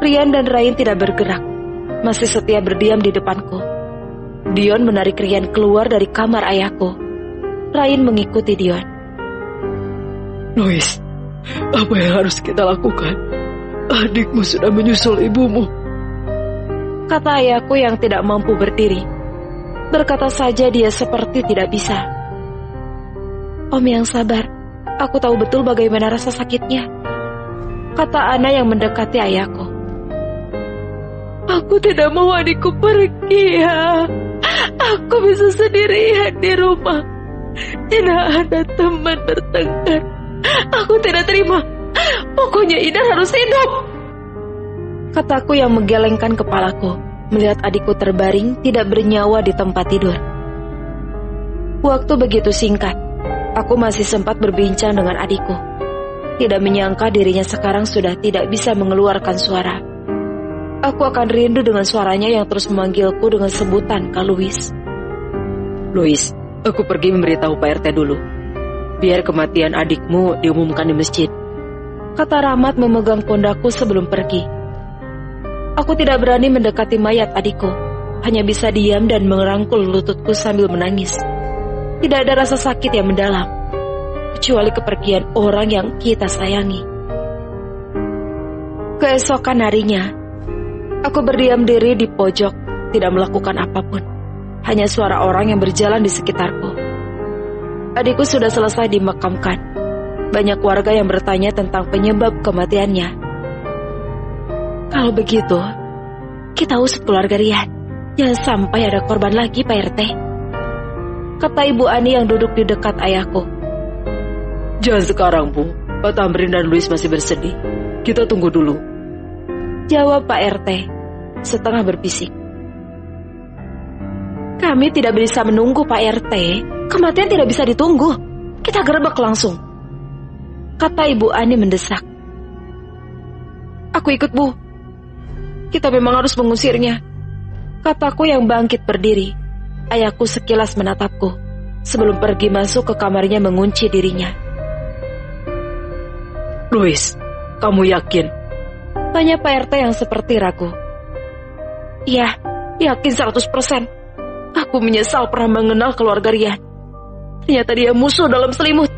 Rian dan Rain tidak bergerak, masih setia berdiam di depanku. Dion menarik Rian keluar dari kamar ayahku. Rain mengikuti Dion. "Louis, apa yang harus kita lakukan? Adikmu sudah menyusul ibumu," kata ayahku yang tidak mampu berdiri. Berkata saja dia seperti tidak bisa. "Om yang sabar, aku tahu betul bagaimana rasa sakitnya," kata Ana yang mendekati ayahku. "Aku tidak mau adikku pergi ya. Aku bisa sendirian di rumah. Tidak ada teman bertengkar. Aku tidak terima. Pokoknya Ida harus hidup," kataku yang menggelengkan kepalaku melihat adikku terbaring tidak bernyawa di tempat tidur. Waktu begitu singkat. Aku masih sempat berbincang dengan adikku. Tidak menyangka dirinya sekarang sudah tidak bisa mengeluarkan suara. Aku akan rindu dengan suaranya yang terus memanggilku dengan sebutan Kak Louis. Louis, aku pergi memberitahu Pak RT dulu. Biar kematian adikmu diumumkan di masjid, kata Rahmat memegang pundakku sebelum pergi. Aku tidak berani mendekati mayat adikku, hanya bisa diam dan merangkul lututku sambil menangis. Tidak ada rasa sakit yang mendalam, kecuali kepergian orang yang kita sayangi. Keesokan harinya, aku berdiam diri di pojok, tidak melakukan apapun. Hanya suara orang yang berjalan di sekitarku. Adikku sudah selesai dimakamkan. Banyak warga yang bertanya tentang penyebab kematiannya. Kalau begitu, kita usut keluarga Rian. Jangan sampai ada korban lagi, Pak RT. Kata Ibu Ani yang duduk di dekat ayahku. Jangan sekarang, Bu. Pak Tamrin dan Louis masih bersedih. Kita tunggu dulu, jawab Pak RT, setengah berbisik. Kami tidak bisa menunggu, Pak RT. Kematian tidak bisa ditunggu. Kita gerebek langsung, kata Ibu Ani mendesak. Aku ikut, Bu. Kita memang harus mengusirnya, kataku yang bangkit berdiri. Ayahku sekilas menatapku sebelum pergi masuk ke kamarnya mengunci dirinya. Louis, kamu yakin? Tanya Pak RT yang seperti ragu. Iya, yakin 100%. Aku menyesal pernah mengenal keluarga Rian. Ternyata dia musuh dalam selimut,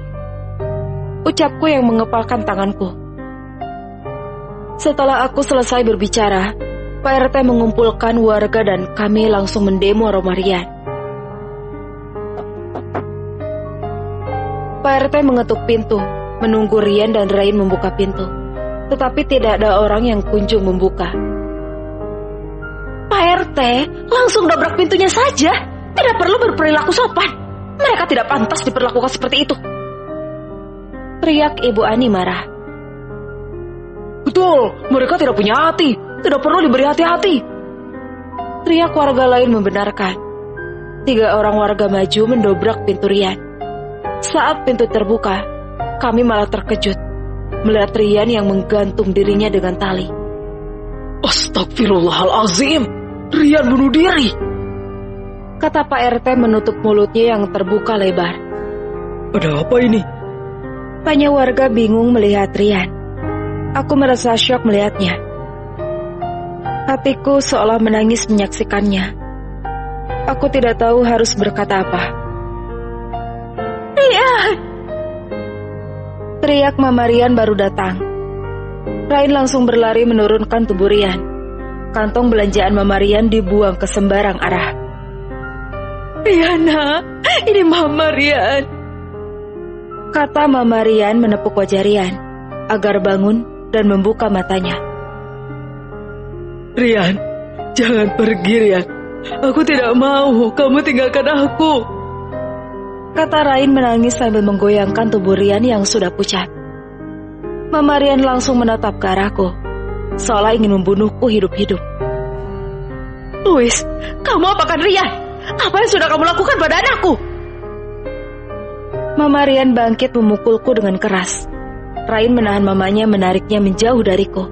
ucapku yang mengepalkan tanganku. Setelah aku selesai berbicara, Pak RT mengumpulkan warga dan kami langsung mendemo rumah Rian. Pak RT mengetuk pintu, menunggu Rian dan Rain membuka pintu. Tetapi tidak ada orang yang kunjung membuka. Pak RT, langsung dobrak pintunya saja. Tidak perlu berperilaku sopan. Mereka tidak pantas diperlakukan seperti itu, teriak Ibu Ani marah. Betul, mereka tidak punya hati. Tidak perlu diberi hati-hati, teriak warga lain membenarkan. 3 orang warga maju mendobrak pintu Rian. Saat pintu terbuka, kami malah terkejut melihat Rian yang menggantung dirinya dengan tali. Astagfirullahalazim, Rian bunuh diri, kata Pak RT menutup mulutnya yang terbuka lebar. Ada apa ini? Tanya warga bingung melihat Rian. Aku merasa syok melihatnya. Hatiku seolah menangis menyaksikannya. Aku tidak tahu harus berkata apa. Rian! Teriak Mama Rian baru datang. Rain langsung berlari menurunkan tubuh Rian. Kantong belanjaan Mama Rian dibuang ke sembarang arah. Riana, ini Mama Rian, kata Mama Rian menepuk wajah Rian agar bangun dan membuka matanya. Rian, jangan pergi Rian. Aku tidak mau kamu tinggalkan aku, kata Rain menangis sambil menggoyangkan tubuh Rian yang sudah pucat. Mama Rian langsung menatap ke arahku, seolah ingin membunuhku hidup-hidup. Louis, kamu apakan Rian? Apa yang sudah kamu lakukan pada anakku? Mama Rian bangkit memukulku dengan keras. Rain menahan mamanya menariknya menjauh dariku.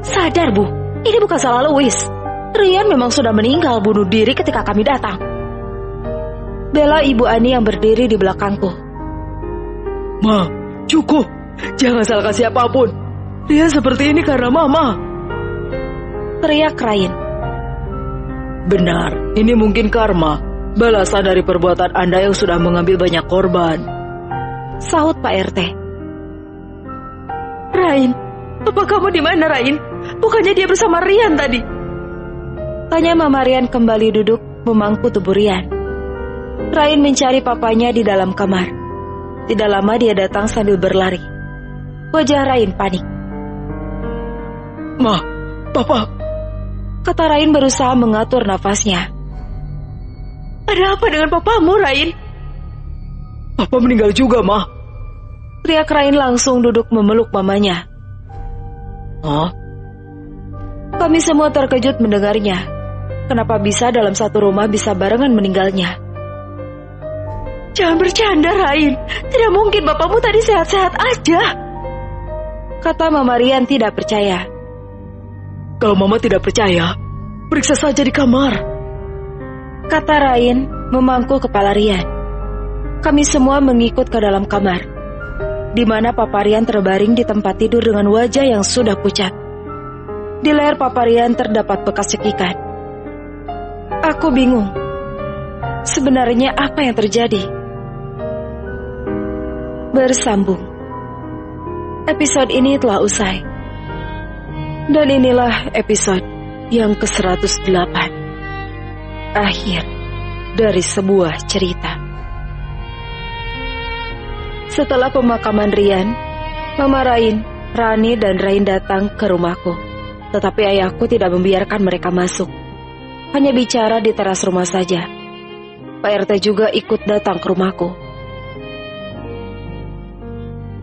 Sadar, Bu, ini bukan salah Louis. Rian memang sudah meninggal bunuh diri ketika kami datang, bela Ibu Ani yang berdiri di belakangku. Ma, cukup. Jangan salahkan siapapun. Rian seperti ini karena Mama, teriak Rain. Benar, ini mungkin karma, balasan dari perbuatan Anda yang sudah mengambil banyak korban, sahut Pak RT. Rain, apa kamu di mana, Rain? Bukannya dia bersama Rian tadi? Tanya Mama Rian kembali duduk memangku tubuh Rian. Rain mencari papanya di dalam kamar. Tidak lama dia datang sambil berlari. Wajah Rain panik. Ma, Papa, kata Rain berusaha mengatur nafasnya. Ada apa dengan papamu, Rain? Papa meninggal juga, Ma, teriak Rain langsung duduk memeluk mamanya. Hah? Kami semua terkejut mendengarnya. Kenapa bisa dalam satu rumah bisa barengan meninggalnya? Jangan bercanda, Rain. Tidak mungkin bapakmu tadi sehat-sehat aja. Kata Mama Rian tidak percaya. Kalau Mama tidak percaya, periksa saja di kamar. Kata Rain memangku kepala Rian. Kami semua mengikut ke dalam kamar, di mana Papa Rian terbaring di tempat tidur dengan wajah yang sudah pucat. Di leher Papa Rian terdapat bekas cekikan. Aku bingung. Sebenarnya apa yang terjadi? Bersambung. Episode ini telah usai. Dan inilah episode yang ke-108. Akhir dari sebuah cerita. Setelah pemakaman Rian, Mama Rain, Rani, dan Rain datang ke rumahku. Tetapi ayahku tidak membiarkan mereka masuk. Hanya bicara di teras rumah saja. Pak RT juga ikut datang ke rumahku.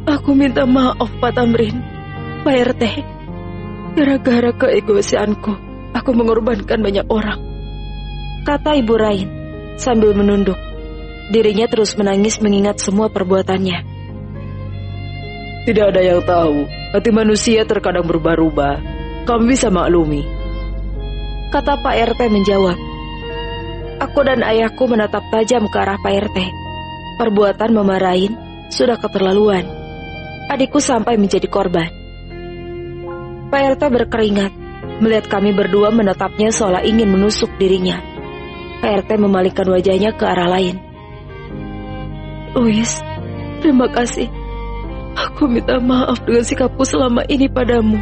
Aku minta maaf, Pak Tamrin, Pak RT. Gara-gara keegoisanku, aku mengorbankan banyak orang. Kata Ibu Rain sambil menunduk. Dirinya terus menangis mengingat semua perbuatannya. Tidak ada yang tahu, hati manusia terkadang berubah-ubah. Kamu bisa maklumi. Kata Pak RT menjawab. Aku dan ayahku menatap tajam ke arah Pak RT. Perbuatan Mama Rain sudah keterlaluan. Adikku sampai menjadi korban. Pak RT berkeringat melihat kami berdua menatapnya seolah ingin menusuk dirinya. Pak RT memalingkan wajahnya ke arah lain. Luis, terima kasih. Aku minta maaf dengan sikapku selama ini padamu.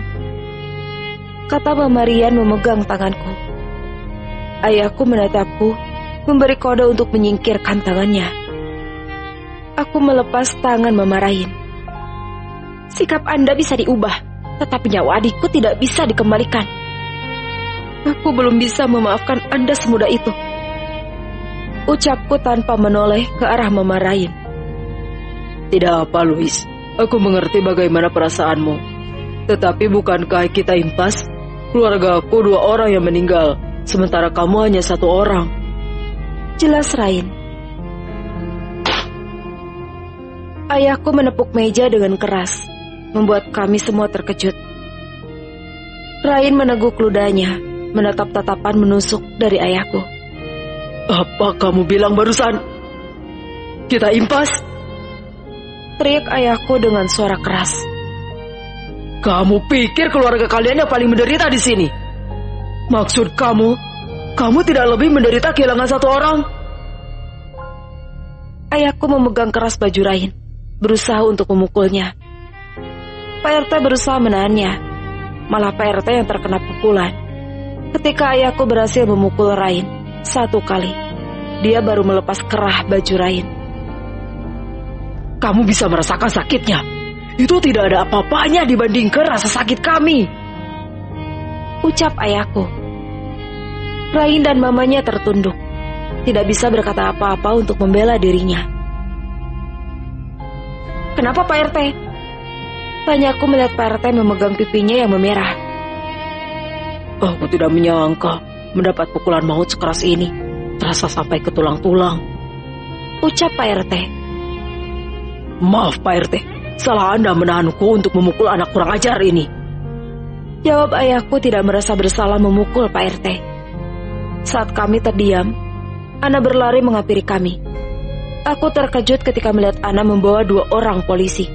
Kata Mama Rian memegang tanganku. Ayahku menatapku, memberi kode untuk menyingkirkan tangannya. Aku melepas tangan Mama Rain. Sikap Anda bisa diubah, tetapi nyawa adikku tidak bisa dikembalikan. Aku belum bisa memaafkan Anda semudah itu. Ucapku tanpa menoleh ke arah Mama Rain. Tidak apa, Luis. Aku mengerti bagaimana perasaanmu. Tetapi bukankah kita impas? Keluarga aku 2 orang yang meninggal, sementara kamu hanya 1 orang. Jelas Rain. Ayahku menepuk meja dengan keras, membuat kami semua terkejut. Rain meneguk ludahnya, menatap tatapan menusuk dari ayahku. Apa kamu bilang barusan? Kita impas? Teriak ayahku dengan suara keras. Kamu pikir keluarga kalian yang paling menderita di sini? Maksud kamu tidak lebih menderita kehilangan 1 orang? Ayahku memegang keras baju Rain, berusaha untuk memukulnya. Pak RT berusaha menahannya, malah Pak RT yang terkena pukulan. Ketika ayahku berhasil memukul Rain 1 kali, dia baru melepas kerah baju Rain. Kamu bisa merasakan sakitnya. Itu tidak ada apa-apanya dibandingkan rasa sakit kami. Ucap ayahku. Rain dan mamanya tertunduk, tidak bisa berkata apa-apa untuk membela dirinya. Kenapa Pak RT? Tanyaku melihat Pak RT memegang pipinya yang memerah. Aku tidak menyangka mendapat pukulan maut sekeras ini, terasa sampai ke tulang-tulang. Ucap Pak RT. Maaf Pak RT, salah Anda menahanku untuk memukul anak kurang ajar ini. Jawab ayahku tidak merasa bersalah memukul Pak RT. Saat kami terdiam, Ana berlari menghampiri kami. Aku terkejut ketika melihat Ana membawa 2 orang polisi.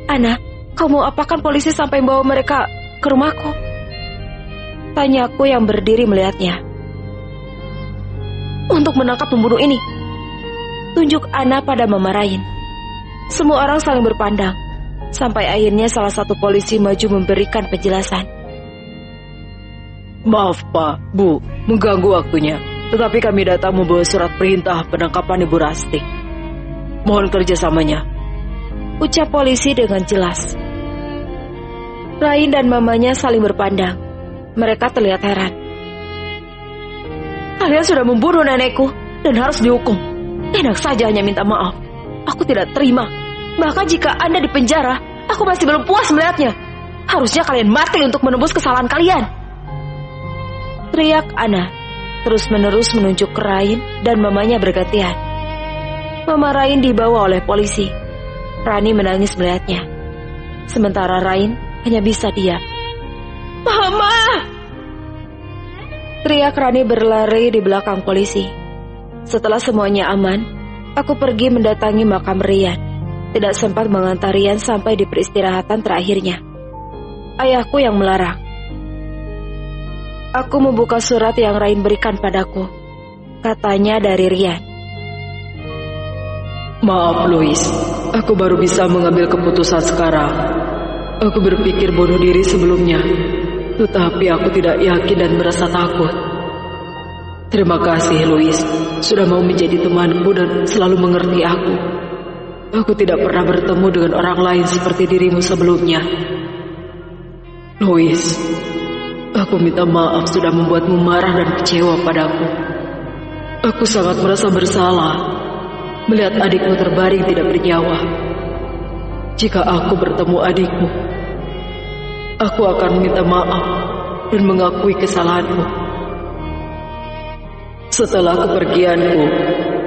Ana, kamu apakan polisi sampai membawa mereka ke rumahku? Tanyaku yang berdiri melihatnya. Untuk menangkap pembunuh ini. Tunjuk Ana pada Mama Rain. Semua orang saling berpandang, sampai akhirnya salah satu polisi maju memberikan penjelasan. Maaf Pak, Bu, mengganggu waktunya. Tetapi kami datang membawa surat perintah penangkapan Ibu Rasti. Mohon kerjasamanya. Ucap polisi dengan jelas. Rain dan mamanya saling berpandang. Mereka terlihat heran. Kalian sudah membunuh nenekku dan harus dihukum. Enak saja hanya minta maaf. Aku tidak terima. Bahkan jika Anda di penjara, aku masih belum puas melihatnya. Harusnya kalian mati untuk menebus kesalahan kalian. Teriak Ana, terus-menerus menunjuk ke Rain dan mamanya bergantian. Mama Rain dibawa oleh polisi. Rani menangis melihatnya. Sementara Rain hanya bisa diam. Mama! Teriak Rani berlari di belakang polisi. Setelah semuanya aman, aku pergi mendatangi makam Rian. Tidak sempat mengantar Rian sampai di peristirahatan terakhirnya. Ayahku yang melarang. Aku membuka surat yang Rain berikan padaku. Katanya dari Rian. Maaf Louis, aku baru bisa mengambil keputusan sekarang. Aku berpikir bunuh diri sebelumnya, tetapi aku tidak yakin dan merasa takut. Terima kasih Louis, sudah mau menjadi temanku dan selalu mengerti aku. Aku tidak pernah bertemu dengan orang lain seperti dirimu sebelumnya. Louis, aku minta maaf sudah membuatmu marah dan kecewa padaku. Aku sangat merasa bersalah melihat adikmu terbaring tidak bernyawa. Jika aku bertemu adikmu, aku akan minta maaf dan mengakui kesalahanku. Setelah kepergianku,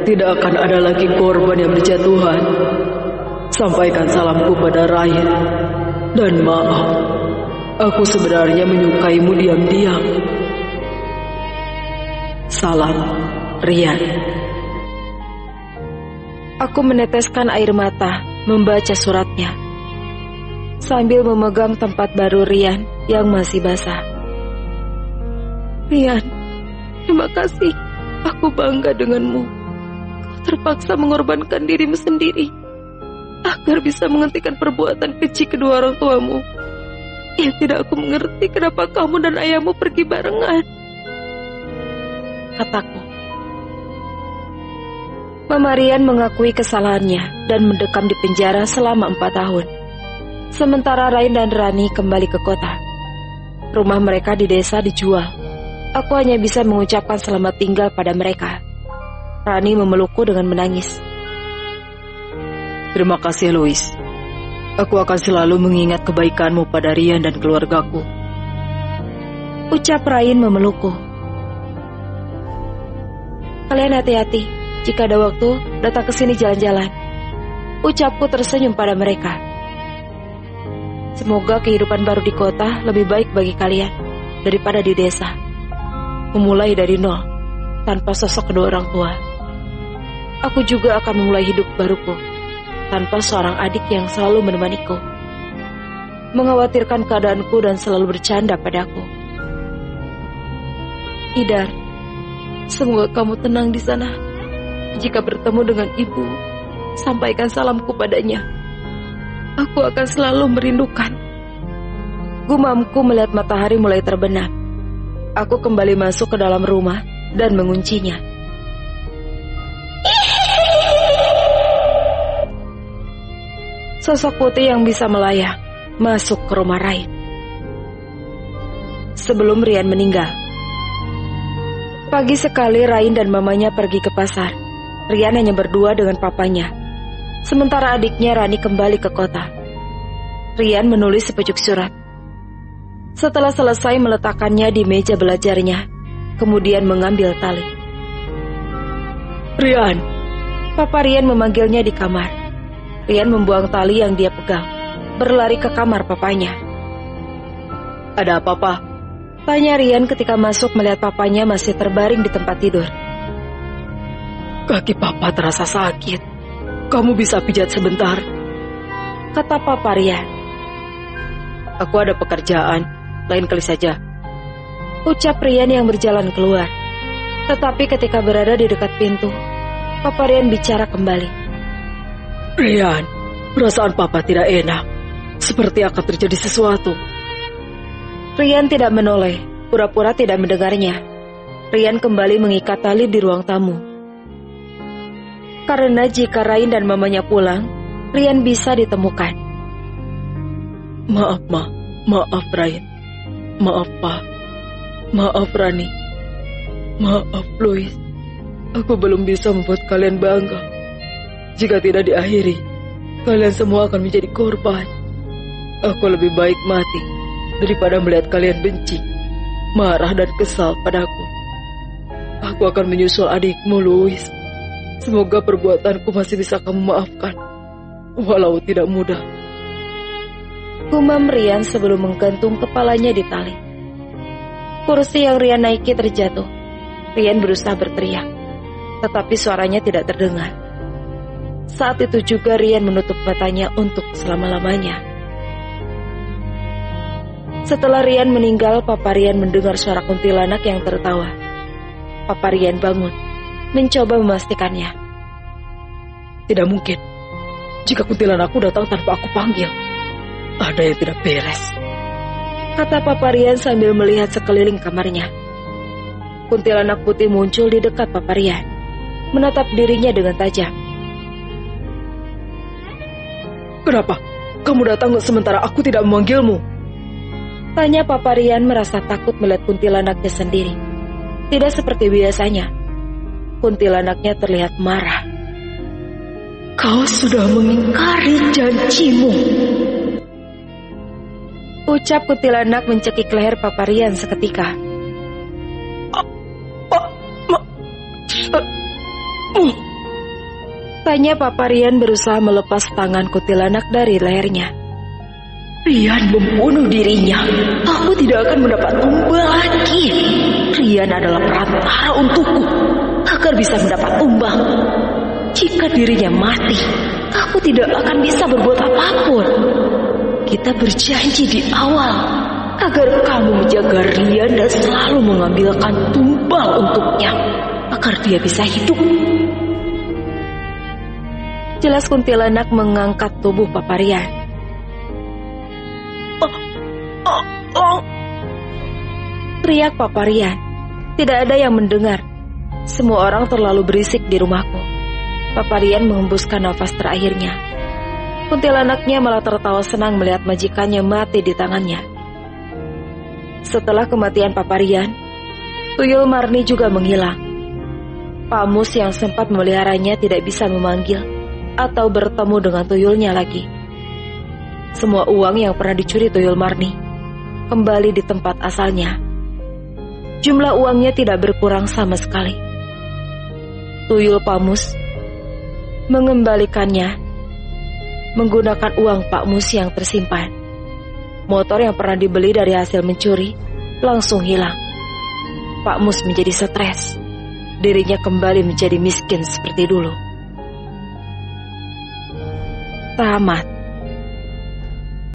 tidak akan ada lagi korban yang berjatuhan. Sampaikan salamku pada Ryan. Dan maaf, aku sebenarnya menyukaimu diam-diam. Salam, Rian. Aku meneteskan air mata membaca suratnya, sambil memegang tempat baru Rian yang masih basah. Rian, terima kasih. Aku bangga denganmu. Kau terpaksa mengorbankan dirimu sendiri agar bisa menghentikan perbuatan keji kedua orang tuamu. Yang tidak aku mengerti kenapa kamu dan ayahmu pergi barengan, kataku. Mama Rian mengakui kesalahannya dan mendekam di penjara selama 4 tahun. Sementara Rain dan Rani kembali ke kota. Rumah mereka di desa dijual. Aku hanya bisa mengucapkan selamat tinggal pada mereka. Rani memelukku dengan menangis. Terima kasih Louis. Aku akan selalu mengingat kebaikanmu pada Rian dan keluargaku, ucap Rain memelukku. Kalian hati-hati. Jika ada waktu, datang ke sini jalan-jalan, ucapku tersenyum pada mereka. Semoga kehidupan baru di kota lebih baik bagi kalian daripada di desa. Memulai dari nol, tanpa sosok kedua orang tua. Aku juga akan memulai hidup baruku, tanpa seorang adik yang selalu menemaniku, mengkhawatirkan keadaanku dan selalu bercanda padaku. Idar, semoga kamu tenang di sana. Jika bertemu dengan ibu, sampaikan salamku padanya. Aku akan selalu merindukan. Gumamku melihat matahari mulai terbenam. Aku kembali masuk ke dalam rumah dan menguncinya. Sosok putih yang bisa melayang masuk ke rumah Rain. Sebelum Rian meninggal. Pagi sekali Rain dan mamanya pergi ke pasar. Rian hanya berdua dengan papanya. Sementara adiknya Rani kembali ke kota. Rian menulis sepucuk surat. Setelah selesai meletakkannya di meja belajarnya, kemudian mengambil tali. Rian. Papa Rian memanggilnya di kamar. Rian membuang tali yang dia pegang, berlari ke kamar papanya. Ada apa, Pak? Tanya Rian ketika masuk melihat papanya masih terbaring di tempat tidur. Kaki papa terasa sakit. Kamu bisa pijat sebentar? Kata Papa Rian. Aku ada pekerjaan, lain kali saja. Ucap Rian yang berjalan keluar. Tetapi ketika berada di dekat pintu, Papa Rian bicara kembali. Rian, perasaan papa tidak enak. Seperti akan terjadi sesuatu. Rian tidak menoleh, pura-pura tidak mendengarnya. Rian kembali mengikat tali di ruang tamu. Karena jika Rain dan mamanya pulang, Rian bisa ditemukan. Maaf, Ma. Maaf, Rain. Maaf, Pa. Maaf, Rani. Maaf, Louis. Aku belum bisa membuat kalian bangga. Jika tidak diakhiri, kalian semua akan menjadi korban. Aku lebih baik mati daripada melihat kalian benci, marah dan kesal padaku. Aku akan menyusul adikmu, Louis. Semoga perbuatanku masih bisa kamu maafkan, walau tidak mudah. Gumam Rian sebelum menggantung kepalanya di tali. Kursi yang Rian naiki terjatuh. Rian berusaha berteriak, tetapi suaranya tidak terdengar. Saat itu juga Rian menutup matanya untuk selama-lamanya. Setelah Rian meninggal, Papa Rian mendengar suara kuntilanak yang tertawa. Papa Rian bangun, mencoba memastikannya. Tidak mungkin. Jika kuntilanakku datang tanpa aku panggil, ada yang tidak beres, kata Papa Rian sambil melihat sekeliling kamarnya. Kuntilanak putih muncul di dekat Papa Rian, menatap dirinya dengan tajam. Kenapa? Kamu datang sementara aku tidak memanggilmu? Tanya Papa Rian merasa takut melihat kuntilanaknya sendiri. Tidak seperti biasanya. Kuntilanaknya terlihat marah. Kau sudah mengingkari janjimu, ucap kuntilanak mencekik leher Papa Rian seketika. Tanya Papa Rian berusaha melepas tangan kuntilanak dari lehernya. Rian membunuh dirinya. Aku tidak akan mendapat tumbal lagi. Rian adalah perantara untukku agar bisa mendapat tumbal. Jika dirinya mati, aku tidak akan bisa berbuat apapun. Kita berjanji di awal agar kamu menjaga Rian dan selalu mengambilkan tumbal untuknya agar dia bisa hidup. Jelas kuntilanak mengangkat tubuh Papa Rian. Teriak Papa Rian. Tidak ada yang mendengar. Semua orang terlalu berisik di rumahku. Papa Rian mengembuskan nafas terakhirnya. Kuntilanaknya malah tertawa senang melihat majikannya mati di tangannya. Setelah kematian Papa Rian, tuyul Marni juga menghilang. Pak Mus yang sempat memeliharanya tidak bisa memanggil atau bertemu dengan tuyulnya lagi. Semua uang yang pernah dicuri tuyul Marni kembali di tempat asalnya. Jumlah uangnya tidak berkurang sama sekali. Tuyul Pak Mus mengembalikannya menggunakan uang Pak Mus yang tersimpan. Motor yang pernah dibeli dari hasil mencuri langsung hilang. Pak Mus menjadi stres. Dirinya kembali menjadi miskin seperti dulu. Tamat.